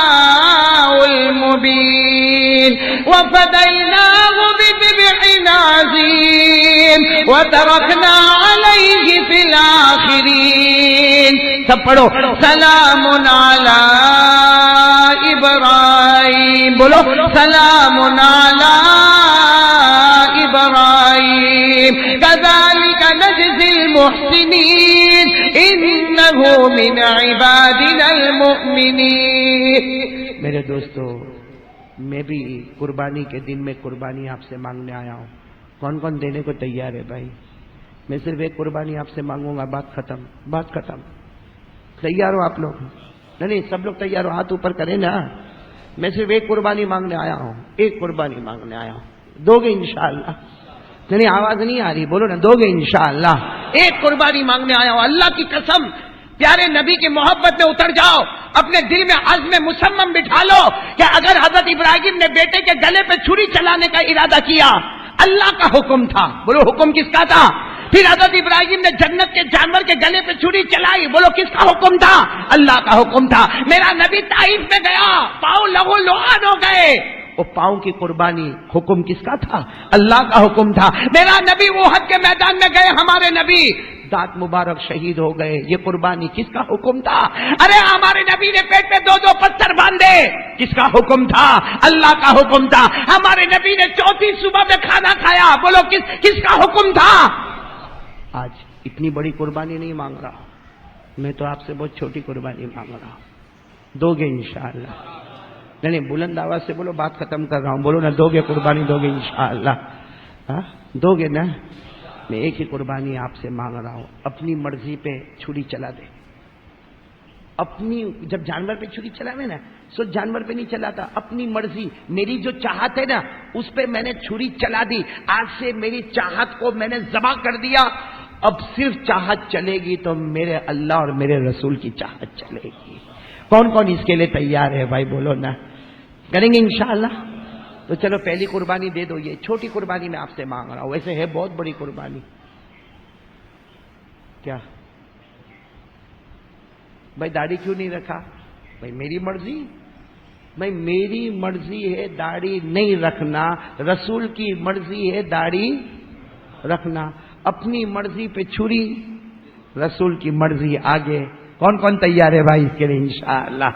المبین وفدیناہ بذبح عظیم وترکنا علیہ فی الاخرین. سب پڑھو سلام علی ابراہیم. بولو سلام علی ابراہیم کذالک نجزی المحسنین انہ من عبادنا المؤمنین. میرے دوستو میں بھی قربانی کے دن میں قربانی آپ سے مانگنے آیا ہوں. کون کون دینے کو تیار ہے بھائی؟ میں صرف ایک قربانی آپ سے مانگوں گا، بات ختم، بات ختم. تیار ہو آپ لوگ؟ نہیں سب لوگ تیار ہو، ہاتھ اوپر کریں نا. میں صرف ایک قربانی مانگنے آیا ہوں، ایک قربانی مانگنے آیا ہوں. دو گے انشاءاللہ؟ نہیں آواز نہیں آ رہی، بولو نا دو گے انشاءاللہ. ایک قربانی مانگنے آیا ہوں، اللہ کی قسم. پیارے نبی کی محبت میں اتر جاؤ، اپنے دل میں عزم مصمم بٹھا لو کہ اگر حضرت ابراہیم نے بیٹے کے گلے پہ چھری چلانے کا ارادہ کیا، اللہ کا حکم تھا. بولو حکم کس کا تھا؟ پھر حضرت ابراہیم نے جنت کے جانور کے گلے پہ چھری چلائی، بولو کس کا حکم تھا؟ اللہ کا حکم تھا. میرا نبی طائف میں گیا، پاؤں لہو لعان ہو گئے. وہ پاؤں کی قربانی حکم کس کا تھا؟ اللہ کا حکم تھا. میرا نبی احد کے میدان میں گئے, ہمارے نبی دانت مبارک شہید ہو گئے, یہ قربانی کس کا حکم تھا؟ ارے ہمارے نبی نے پیٹ میں 2 پتھر باندھے, کس کا حکم تھا؟ اللہ کا حکم تھا. ہمارے نبی نے 4 صبح میں کھانا کھایا, بولو کس کا حکم تھا؟ آج اتنی بڑی قربانی نہیں مانگ رہا ہوں میں, تو آپ سے بہت چھوٹی قربانی مانگ رہا ہوں. دو گے انشاءاللہ؟ نہیں, بلند آواز سے بولو, بات ختم کر رہا ہوں. بولو نا, دو گے قربانی؟ دو گے انشاءاللہ؟ دو گے نا؟ میں ایک ہی قربانی آپ سے مانگ رہا ہوں, اپنی مرضی پہ چھری چلا دے. اپنی, جب جانور پہ چھری چلاوے نا, سو جانور پہ نہیں چلاتا, اپنی مرضی. میری جو چاہت ہے نا اس پہ میں نے چھری چلا دی. آج سے میری چاہت کو میں نے ذبح کر دیا. اب صرف چاہت چلے گی تو میرے اللہ اور میرے رسول کی چاہت چلے گی. کون کون اس کے لیے تیار ہے بھائی؟ بولو نا, کریں گے انشاءاللہ؟ تو چلو پہلی قربانی دے دو. یہ چھوٹی قربانی میں آپ سے مانگ رہا ہوں, ویسے ہے بہت بڑی قربانی. کیا بھائی داڑھی کیوں نہیں رکھا؟ بھائی میری مرضی, بھائی میری مرضی ہے داڑھی نہیں رکھنا, رسول کی مرضی ہے داڑھی رکھنا. اپنی مرضی پہ چھری, رسول کی مرضی آگے. کون کون تیار ہے بھائی اس کے لیے انشاءاللہ؟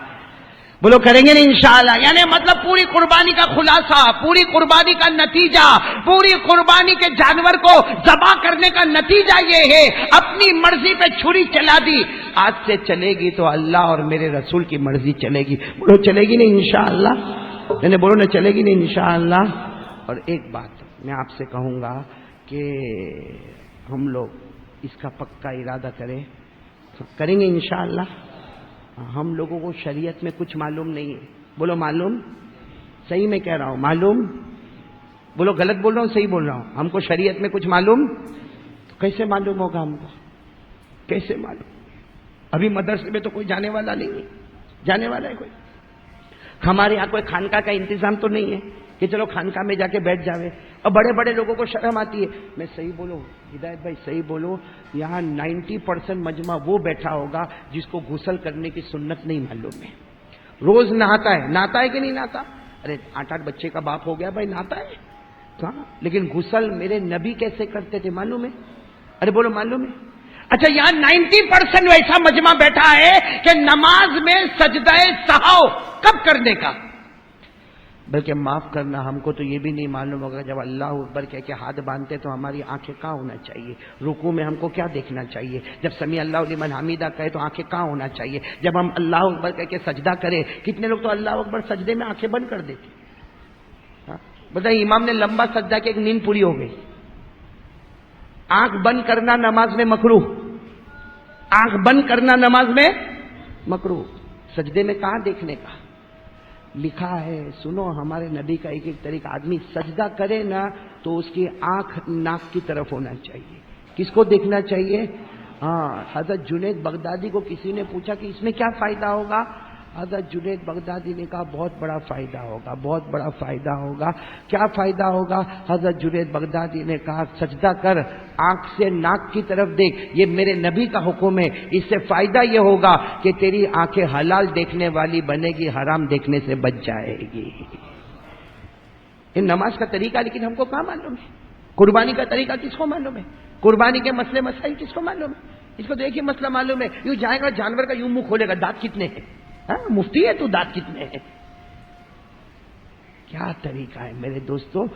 بولو کریں گے نہیں انشاءاللہ؟ یعنی مطلب پوری قربانی کا خلاصہ, پوری قربانی کا نتیجہ, پوری قربانی کے جانور کو ذبح کرنے کا نتیجہ یہ ہے, اپنی مرضی پہ چھری چلا دی. آج سے چلے گی تو اللہ اور میرے رسول کی مرضی چلے گی. بولو چلے گی نہیں انشاءاللہ؟ یعنی بولو نا, چلے گی نہیں انشاءاللہ؟ اور ایک بات میں آپ سے کہوں گا کہ ہم لوگ اس کا پکا ارادہ کریں گے انشاءاللہ. ہم لوگوں کو شریعت میں کچھ معلوم نہیں ہے. بولو معلوم؟ صحیح میں کہہ رہا ہوں, معلوم؟ بولو غلط بول رہا ہوں صحیح بول رہا ہوں؟ ہم کو شریعت میں کچھ معلوم, تو کیسے معلوم ہوگا ہم کو؟ کیسے معلوم؟ ابھی مدرسے میں تو کوئی جانے والا نہیں ہے. جانے والا ہے کوئی؟ ہمارے یہاں کوئی خانقاہ کا انتظام تو نہیں ہے کہ چلو خانقاہ میں جا کے بیٹھ جاوے. اور بڑے بڑے لوگوں کو شرم آتی ہے. میں صحیح بولوں ہدایت بھائی, صحیح بولو, یہاں 90% مجمع وہ بیٹھا ہوگا جس کو غسل کرنے کی سنت نہیں معلوم ہے. روز نہاتا ہے, نہاتا ہے کہ نہیں نہاتا؟ ارے 8 بچے کا باپ ہو گیا بھائی, نہاتا ہے کہاں؟ لیکن غسل میرے نبی کیسے کرتے تھے معلوم ہے؟ ارے بولو معلوم ہے؟ اچھا یہاں 90% ویسا مجمع بیٹھا ہے کہ نماز میں سجدہ سہو کب کرنے کا, بلکہ معاف کرنا ہم کو تو یہ بھی نہیں معلوم ہوگا جب اللہ اکبر کہہ کے ہاتھ باندھتے تو ہماری آنکھیں کہاں ہونا چاہیے؟ رکوع میں ہم کو کیا دیکھنا چاہیے؟ جب سمیع اللہ لمن حمیدہ کہے تو آنکھیں کہاں ہونا چاہیے؟ جب ہم اللہ اکبر کہہ کے سجدہ کرے, کتنے لوگ تو اللہ اکبر سجدے میں آنکھیں بند کر دیتے. بتائیے, امام نے لمبا سجدہ کہ ایک نیند پوری ہو گئی. آنکھ بند کرنا نماز میں مکروہ, آنکھ بند کرنا نماز میں مکروہ. سجدے میں کہاں دیکھنے کا لکھا ہے؟ سنو, ہمارے نبی کا ایک طریقہ, آدمی سجدہ کرے نا تو اس کی آنکھ ناک کی طرف ہونا چاہیے. کس کو دیکھنا چاہیے؟ حضرت جنید بغدادی کو کسی نے پوچھا کہ اس میں کیا فائدہ ہوگا؟ حضرت جنید بغدادی نے کہا بہت بڑا فائدہ ہوگا, بہت بڑا فائدہ ہوگا. کیا فائدہ ہوگا؟ حضرت جنید بغدادی نے کہا سجدہ کر, آنکھ سے ناک کی طرف دیکھ, یہ میرے نبی کا حکم ہے. اس سے فائدہ یہ ہوگا کہ تیری آنکھیں حلال دیکھنے والی بنے گی, حرام دیکھنے سے بچ جائے گی. یہ نماز کا طریقہ لیکن ہم کو کہاں معلوم ہے؟ قربانی کا طریقہ کس کو معلوم ہے؟ قربانی کے مسئلے مسائل کس کو معلوم ہے؟ اس کو تو ایک ہی مسئلہ معلوم ہے, یوں جائے گا جانور کا یوں منہ کھولے گا, دانت کتنے ہیں؟ مفتی ہے تو, دانت کتنے ہیں؟ کیا طریقہ ہے میرے دوستو؟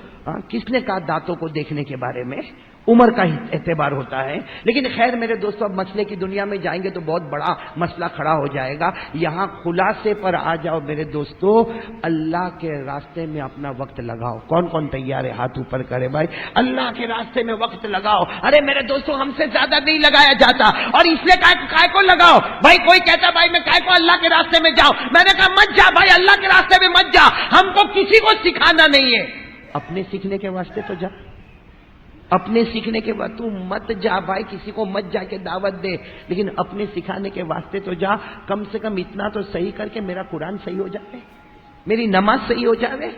کس نے کہا دانتوں کو دیکھنے کے بارے میں؟ عمر کا اعتبار ہوتا ہے. لیکن خیر میرے دوستو, اب مسئلے کی دنیا میں جائیں گے تو بہت بڑا مسئلہ کھڑا ہو جائے گا. یہاں خلاصے پر آ جاؤ میرے دوستو, اللہ کے راستے میں اپنا وقت لگاؤ. کون کون تیار ہے؟ ہاتھ اوپر کرے بھائی. اللہ کے راستے میں وقت لگاؤ. ارے میرے دوستو, ہم سے زیادہ نہیں لگایا جاتا, اور اس لیے کائے کو لگاؤ بھائی. کوئی کہتا بھائی میں کائے کو اللہ کے راستے میں جاؤ, میں نے کہا مت جا بھائی, اللہ کے راستے میں مت جا. ہم کو کسی کو سکھانا نہیں ہے, اپنے سیکھنے کے واسطے تو جا. اپنے سیکھنے کے بعد تو مت جا بھائی, کسی کو مت جا کے دعوت دے, لیکن اپنے سکھانے کے واسطے تو جا. کم سے کم اتنا تو صحیح کر کے میرا قرآن صحیح ہو جائے, میری نماز صحیح ہو جائے.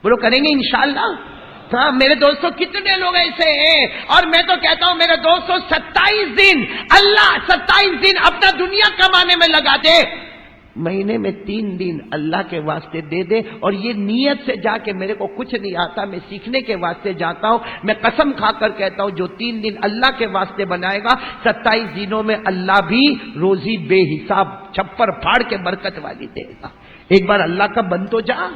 بولو کریں گے انشاءاللہ؟ ہاں میرے دوستوں, کتنے لوگ ایسے ہیں, اور میں تو کہتا ہوں میرے دوستوں 27 دن اللہ 27 دن اپنا دنیا کمانے میں لگا دے. مہینے میں 3 دن اللہ کے واسطے دے دے، اور یہ نیت سے جا کے میرے کو کچھ نہیں آتا، میں سیکھنے کے واسطے جاتا ہوں، میں قسم کھا کر کہتا ہوں جو 3 دن اللہ کے واسطے بنائے گا 27 دنوں میں اللہ بھی روزی بے حساب چھپر پھاڑ کے برکت والی دے گا۔ ایک بار اللہ کا بن تو جا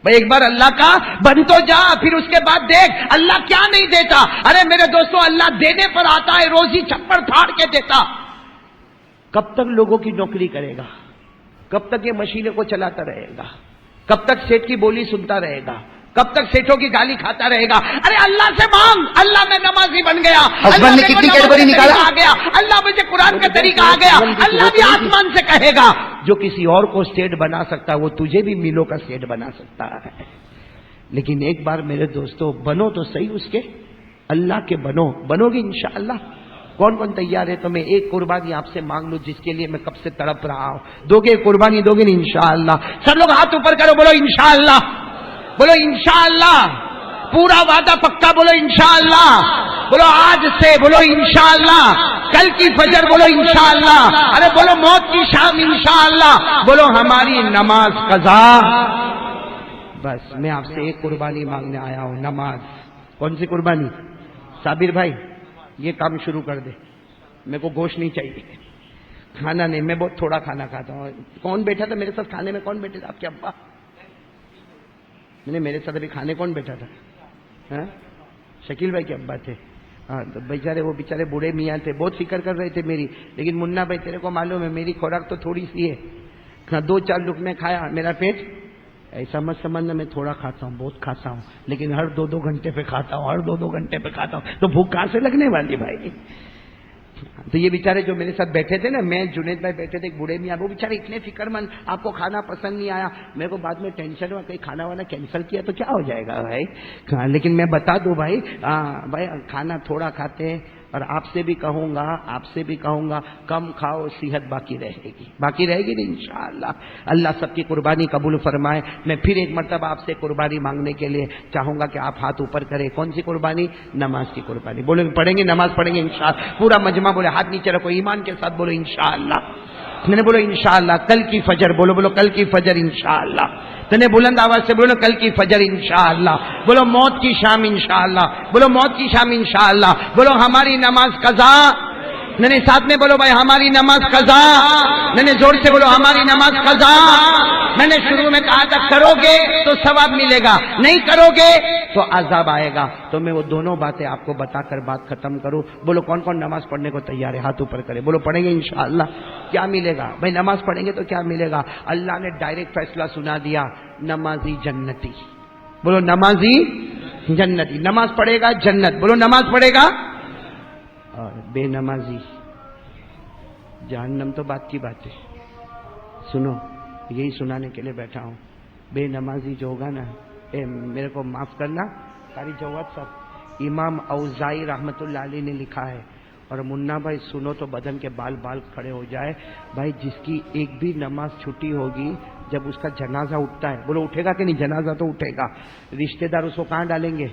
بھائی، ایک بار اللہ کا بن تو جا، پھر اس کے بعد دیکھ اللہ کیا نہیں دیتا۔ ارے میرے دوستو، اللہ دینے پر آتا ہے، روزی چھپر پھاڑ کے دیتا۔ کب تک لوگوں کی نوکری کرے گا؟ کب تک یہ مشینوں کو چلاتا رہے گا؟ کب تک سیٹ کی بولی سنتا رہے گا؟ کب تک سیٹوں کی گالی کھاتا رہے گا؟ ارے اللہ سے مانگ، اللہ میں نمازی بن گیا، اللہ نے کتنی کیٹیگری نکالا آ گیا، اللہ مجھے قرآن کا طریقہ آ گیا، اللہ بھی آسمان سے کہے گا جو کسی اور کو سیٹ بنا سکتا ہے وہ تجھے بھی میلوں کا سیٹ بنا سکتا ہے۔ لیکن ایک بار میرے دوستو بنو تو صحیح، اس کے اللہ کے بنو گے انشاءاللہ۔ کون کون تیار ہے؟ تو میں ایک قربانی آپ سے مانگ لوں جس کے لیے میں کب سے تڑپ رہا ہوں۔ دو گے قربانی؟ دو گے انشاءاللہ؟ سب لوگ ہاتھ اوپر کرو، بولو انشاءاللہ، بولو انشاءاللہ، پورا وعدہ پکا، بولو انشاءاللہ، بولو آج سے، بولو انشاءاللہ، کل کی فجر، بولو انشاءاللہ، ارے بولو موت کی شام انشاءاللہ، بولو ہماری نماز قضا۔ بس میں آپ سے ایک قربانی مانگنے آیا ہوں، نماز۔ کون سی قربانی؟ صابر بھائی یہ کام شروع کر دے، میرے کو گوشت نہیں چاہیے، کھانا نہیں، میں بہت تھوڑا کھانا کھاتا ہوں۔ کون بیٹھا تھا میرے ساتھ کھانے میں؟ کون بیٹھے تھے؟ آپ کے ابا؟ میرے ساتھ ابھی کھانے کون بیٹھا تھا؟ شکیل بھائی کے ابا تھے۔ ہاں تو بیچارے، وہ بیچارے بوڑھے میاں تھے، بہت فکر کر رہے تھے میری، لیکن منا بھائی تیرے کو معلوم ہے میری خوراک تو تھوڑی سی ہے، 2-4 لقمے کھایا میرا پیٹ ایسا مت سمجھنا میں تھوڑا کھاتا ہوں، بہت کھاتا ہوں، لیکن ہر 2-2 گھنٹے پہ کھاتا ہوں، ہر 2-2 گھنٹے پہ کھاتا ہوں، تو بھوک کہاں سے لگنے والی بھائی؟ تو یہ بیچارے جو میرے ساتھ بیٹھے تھے نا، میں جنید بھائی بیٹھے تھے، ایک بوڑھے میاں، وہ بیچارے اتنے فکر مند، آپ کو کھانا پسند نہیں آیا، میرے کو بعد میں ٹینشن ہوا کہیں کھانا وانا کینسل کیا تو کیا ہو جائے گا بھائی، لیکن میں بتا دوں بھائی، بھائی کھانا تھوڑا کھاتے ہیں، اور آپ سے بھی کہوں گا کم کھاؤ، صحت باقی رہے گی نہیں انشاءاللہ۔ اللہ سب کی قربانی قبول فرمائے۔ میں پھر ایک مرتبہ آپ سے قربانی مانگنے کے لیے چاہوں گا کہ آپ ہاتھ اوپر کریں۔ کون سی قربانی؟ نماز کی قربانی۔ بولے پڑھیں گے، نماز پڑھیں گے انشاءاللہ، پورا مجمع بولے، ہاتھ نیچے رکھو، ایمان کے ساتھ بولو انشاءاللہ۔ میں نے بولو انشاءاللہ، کل کی فجر، بولو کل کی فجر انشاءاللہ، تو نے بلند آواز سے بولو کل کی فجر انشاءاللہ، بولو موت کی شام انشاءاللہ، بولو موت کی شام انشاءاللہ، بولو ہماری نماز قضا، نہیں ساتھ میں بولو بھائی ہماری نماز قضا، نہیں زور سے بولو ہماری نماز قضا۔ میں نے شروع میں کہا تھا کرو گے تو ثواب ملے گا، نہیں کرو گے تو عذاب آئے گا۔ تو میں وہ دونوں باتیں آپ کو بتا کر بات ختم کروں۔ بولو کون کون نماز پڑھنے کو تیار ہے؟ ہاتھ اوپر کرے، بولو پڑھیں گے انشاءاللہ۔ کیا ملے گا بھائی؟ نماز پڑھیں گے تو کیا ملے گا؟ اللہ نے ڈائریکٹ فیصلہ سنا دیا، نمازی جنتی، بولو نمازی جنتی، نماز پڑھے گا جنت، بولو نماز پڑھے گا، اور بے نمازی جہنم۔ تو بات کی بات ہے، سنو یہی سنانے کے لیے بیٹھا ہوں۔ بے نمازی جو ہوگا نا، میرے کو معاف کرنا ساری جواب صاحب، امام اوزائی رحمت اللہ علیہ نے لکھا ہے، اور منا بھائی سنو تو بدن کے بال کھڑے ہو جائے بھائی، جس کی ایک بھی نماز چھٹی ہوگی، جب اس کا جنازہ اٹھتا ہے، بولو اٹھے گا کہ نہیں؟ جنازہ تو اٹھے گا، رشتہ دار اس کو کہاں ڈالیں گے؟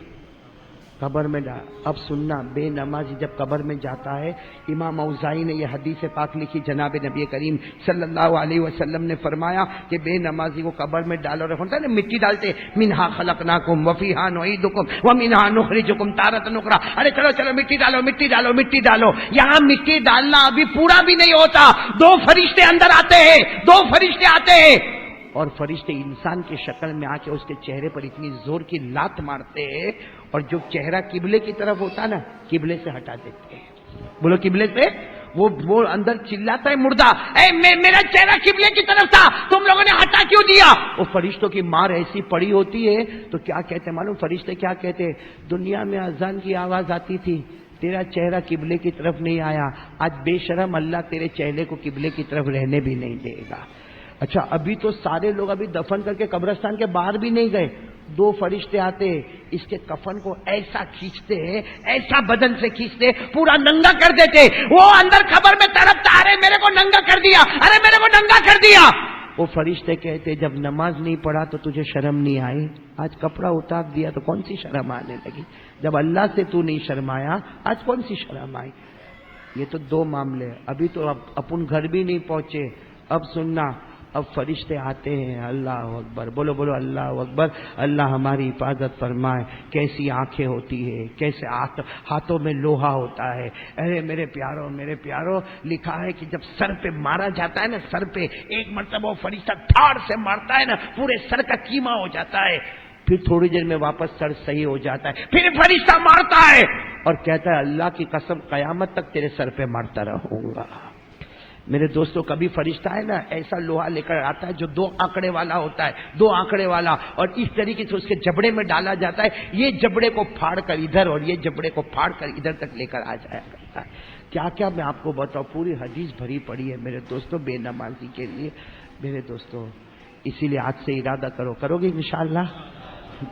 قبر میں ڈال۔ اب سننا، بے نمازی جب قبر میں جاتا ہے، امام اوزائی نے یہ حدیث پاک لکھی، جناب نبی کریم صلی اللہ علیہ وسلم نے فرمایا کہ بے نمازی کو قبر میں ڈالو، ہوتا ہے نا مٹی ڈالتے، منہا خلقناکم وفیہا نعیدکم ومنہا نخرجکم تارۃ اخری، ارے چلو مٹی ڈالو۔ یہاں مٹی ڈالنا ابھی پورا بھی نہیں ہوتا، 2 فرشتے اندر آتے ہیں، اور فرشتے انسان کی شکل میں آ کے اس کے چہرے پر اتنی زور کی لات مارتے ہیں، اور جو چہرہ قبلے کی طرف ہوتا نا، قبلے سے ہٹا دیتے ہیں۔ بولو قبلے سے، وہ اندر چلاتا ہے مردہ، میرا چہرہ قبلے کی طرف تھا، تم لوگوں نے ہٹا کیوں دیا؟ وہ فرشتوں کی مار ایسی پڑی ہوتی ہے تو کیا کہتے معلوم؟ فرشتے کیا کہتے؟ دنیا میں اذان کی آواز آتی تھی، تیرا چہرہ قبلے کی طرف نہیں آیا، آج بے شرم اللہ تیرے چہرے کو قبلے کی طرف رہنے بھی نہیں دے گا۔ اچھا ابھی تو سارے لوگ ابھی دفن کر کے قبرستان کے باہر بھی نہیں گئے، 2 فرشتے آتے، اس کے کفن کو ایسا کھینچتے، ایسا بدن سے کھینچتے، پورا ننگا کر دیتے۔ وہ اندر قبر میں تڑپتا، ارے میرے کو ننگا کر دیا۔ وہ فرشتے کہتے جب نماز نہیں پڑھا تو تجھے شرم نہیں آئی؟ آج کپڑا اتار دیا تو کون سی شرم آنے لگی؟ جب اللہ سے تو نہیں شرمایا، آج کون سی شرم آئی؟ یہ تو 2 معاملے، ابھی تو اپن گھر بھی نہیں پہنچے۔ اب سننا، اب فرشتے آتے ہیں، اللہ اکبر، بولو بولو اللہ اکبر، اللہ ہماری حفاظت فرمائے۔ کیسی آنکھیں ہوتی ہے، کیسے ہاتھوں میں لوہا ہوتا ہے۔ ارے میرے پیاروں، میرے پیاروں، لکھا ہے کہ جب سر پہ مارا جاتا ہے نا، سر پہ ایک مرتبہ وہ فرشتہ دھاڑ سے مارتا ہے نا، پورے سر کا کیما ہو جاتا ہے، پھر تھوڑی دیر میں واپس سر صحیح ہو جاتا ہے، پھر فرشتہ مارتا ہے اور کہتا ہے اللہ کی قسم قیامت تک تیرے سر پہ مارتا رہوں گا۔ میرے دوستوں، کبھی فرشتہ ہے نا ایسا لوہا لے کر آتا ہے جو 2 آنکڑے والا ہوتا ہے، 2 آنکڑے والا، اور اس طریقے سے اس کے جبڑے میں ڈالا جاتا ہے، یہ جبڑے کو پھاڑ کر ادھر اور یہ جبڑے کو پھاڑ کر ادھر تک لے کر آ جایا کرتا ہے۔ کیا کیا میں آپ کو بتاؤں، پوری حدیث بھری پڑی ہے میرے دوستوں بے نمازی کے لیے۔ میرے دوستوں، اسی لیے آج سے ارادہ کرو گے انشاءاللہ؟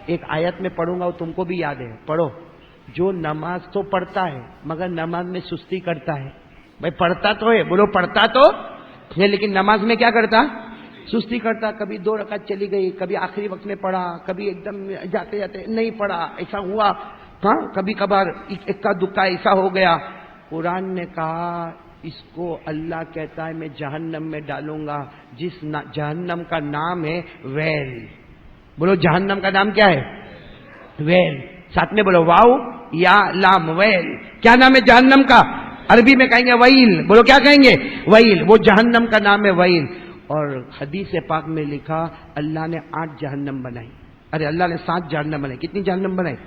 ایک آیت میں پڑھوں گا، وہ تم کو بھی یاد ہے، پڑھو۔ جو نماز تو پڑھتا ہے مگر نماز میں سستی کرتا ہے، بھائی پڑھتا تو ہے، بولو پڑھتا تو ہے، لیکن نماز میں کیا کرتا؟ سستی کرتا۔ کبھی 2 رکعت چلی گئی، کبھی آخری وقت میں پڑھا، کبھی ایک دم جاتے جاتے نہیں پڑھا، ایسا ہوا، ہاں کبھی کبھار اکا دکا ایسا ہو گیا۔ قرآن نے کہا اس کو اللہ کہتا ہے میں جہنم میں ڈالوں گا، جس جہنم کا نام ہے ویل۔ بولو جہنم کا نام کیا ہے؟ ویل۔ ساتھ میں بولو واو یا لام، ویل۔ کیا نام ہے جہنم کا؟ عربی میں کہیں گے ویل، بولو کیا کہیں گے؟ ویل۔ وہ جہنم کا نام ہے ویل۔ اور حدیث پاک میں لکھا اللہ نے 8 جہنم بنائی، ارے اللہ نے 7 جہنم بنائی۔ کتنی جہنم بنائی؟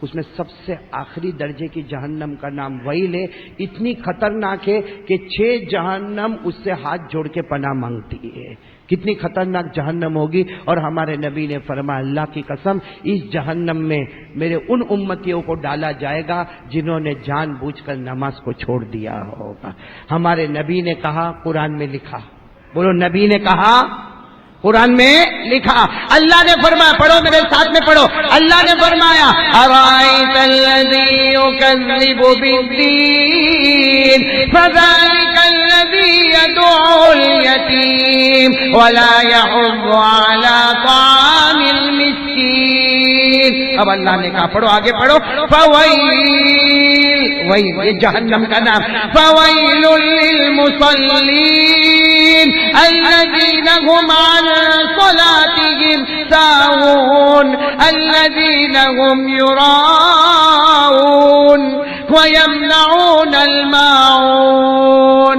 اس میں سب سے آخری درجے کی جہنم کا نام ویل ہے۔ اتنی خطرناک ہے کہ 6 جہنم اس سے ہاتھ جوڑ کے پناہ مانگتی ہے۔ کتنی خطرناک جہنم ہوگی۔ اور ہمارے نبی نے فرمایا اللہ کی قسم اس جہنم میں میرے ان امتیوں کو ڈالا جائے گا جنہوں نے جان بوجھ کر نماز کو چھوڑ دیا ہوگا۔ ہمارے نبی نے کہا، قرآن میں لکھا، بولو نبی نے کہا، قرآن میں لکھا، اللہ نے فرمایا، پڑھو میرے ساتھ میں پڑھو، اللہ نے فرمایا ارائیت الذی یکذب بالدین فذلک الذی یدعو الیتیم ولا یحض علی طعام المسکین۔ اب اللہ نے کہا، پڑھو آگے پڑھو، فویل، ویل یہ جہنم کا نام، فویل للمصلین الذین هم عن صلاتهم ساهون الذين هم يراءون ويمنعون الماعون۔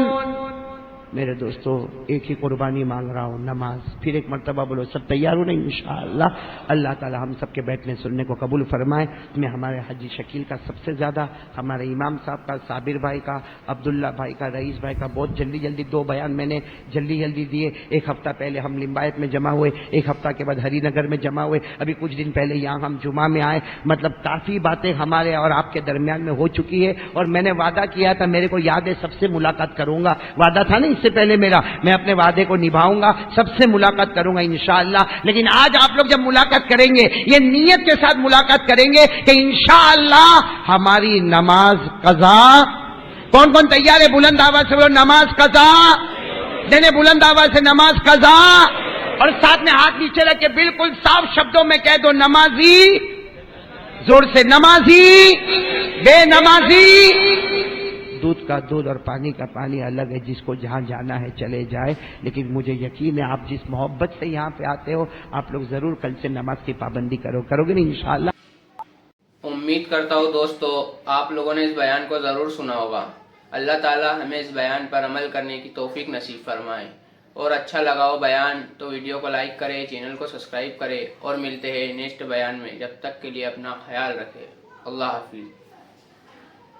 میرے دوستو، ایک ہی قربانی مانگ رہا ہوں، نماز۔ پھر ایک مرتبہ بولو، سب تیار ہو نا انشاءاللہ؟ اللہ تعالی ہم سب کے بیٹھنے سننے کو قبول فرمائے۔ میں ہمارے حاجی شکیل کا سب سے زیادہ، ہمارے امام صاحب کا، صابر بھائی کا، عبداللہ بھائی کا، رئیس بھائی کا بہت جلدی 2 بیان میں نے جلدی دیے۔ ایک ہفتہ پہلے ہم لمبایت میں جمع ہوئے، ایک ہفتہ کے بعد ہری نگر میں جمع ہوئے، ابھی کچھ دن پہلے یہاں ہم جمعہ میں آئے۔ مطلب کافی باتیں ہمارے اور آپ کے درمیان میں ہو چکی ہے، اور میں نے وعدہ کیا تھا، میرے کو یاد ہے سب سے ملاقات کروں گا، وعدہ تھا نا اس سے پہلے میرا، میں اپنے وعدے کو نبھاؤں گا، سب سے ملاقات کروں گا انشاءاللہ۔ لیکن آج آپ لوگ جب ملاقات کریں گے، یہ نیت کے ساتھ ملاقات کریں گے کہ انشاءاللہ ہماری نماز قضا۔ کون کون تیار ہے؟ بلند آواز سے بولو نماز قضا، دینے بلند آواز سے نماز قضا، اور ساتھ میں ہاتھ نیچے رکھ کے بالکل صاف شبدوں میں کہہ دو نمازی، زور سے نمازی، بے نمازی۔ دودھ کا دودھ اور پانی کا پانی الگ ہے، جس کو جہاں جانا ہے چلے جائے، لیکن مجھے یقین ہے آپ جس محبت سے یہاں پہ آتے ہو، آپ لوگ ضرور کل سے نماز کی پابندی کرو گے نا انشاءاللہ؟ امید کرتا ہوں دوستو آپ لوگوں نے اس بیان کو ضرور سنا ہوگا۔ اللہ تعالی ہمیں اس بیان پر عمل کرنے کی توفیق نصیب فرمائے، اور اچھا لگا ہو بیان تو ویڈیو کو لائک کرے، چینل کو سبسکرائب کرے، اور ملتے ہیں نیکسٹ بیان میں۔ جب تک کے لیے اپنا خیال رکھے، اللہ حافظ۔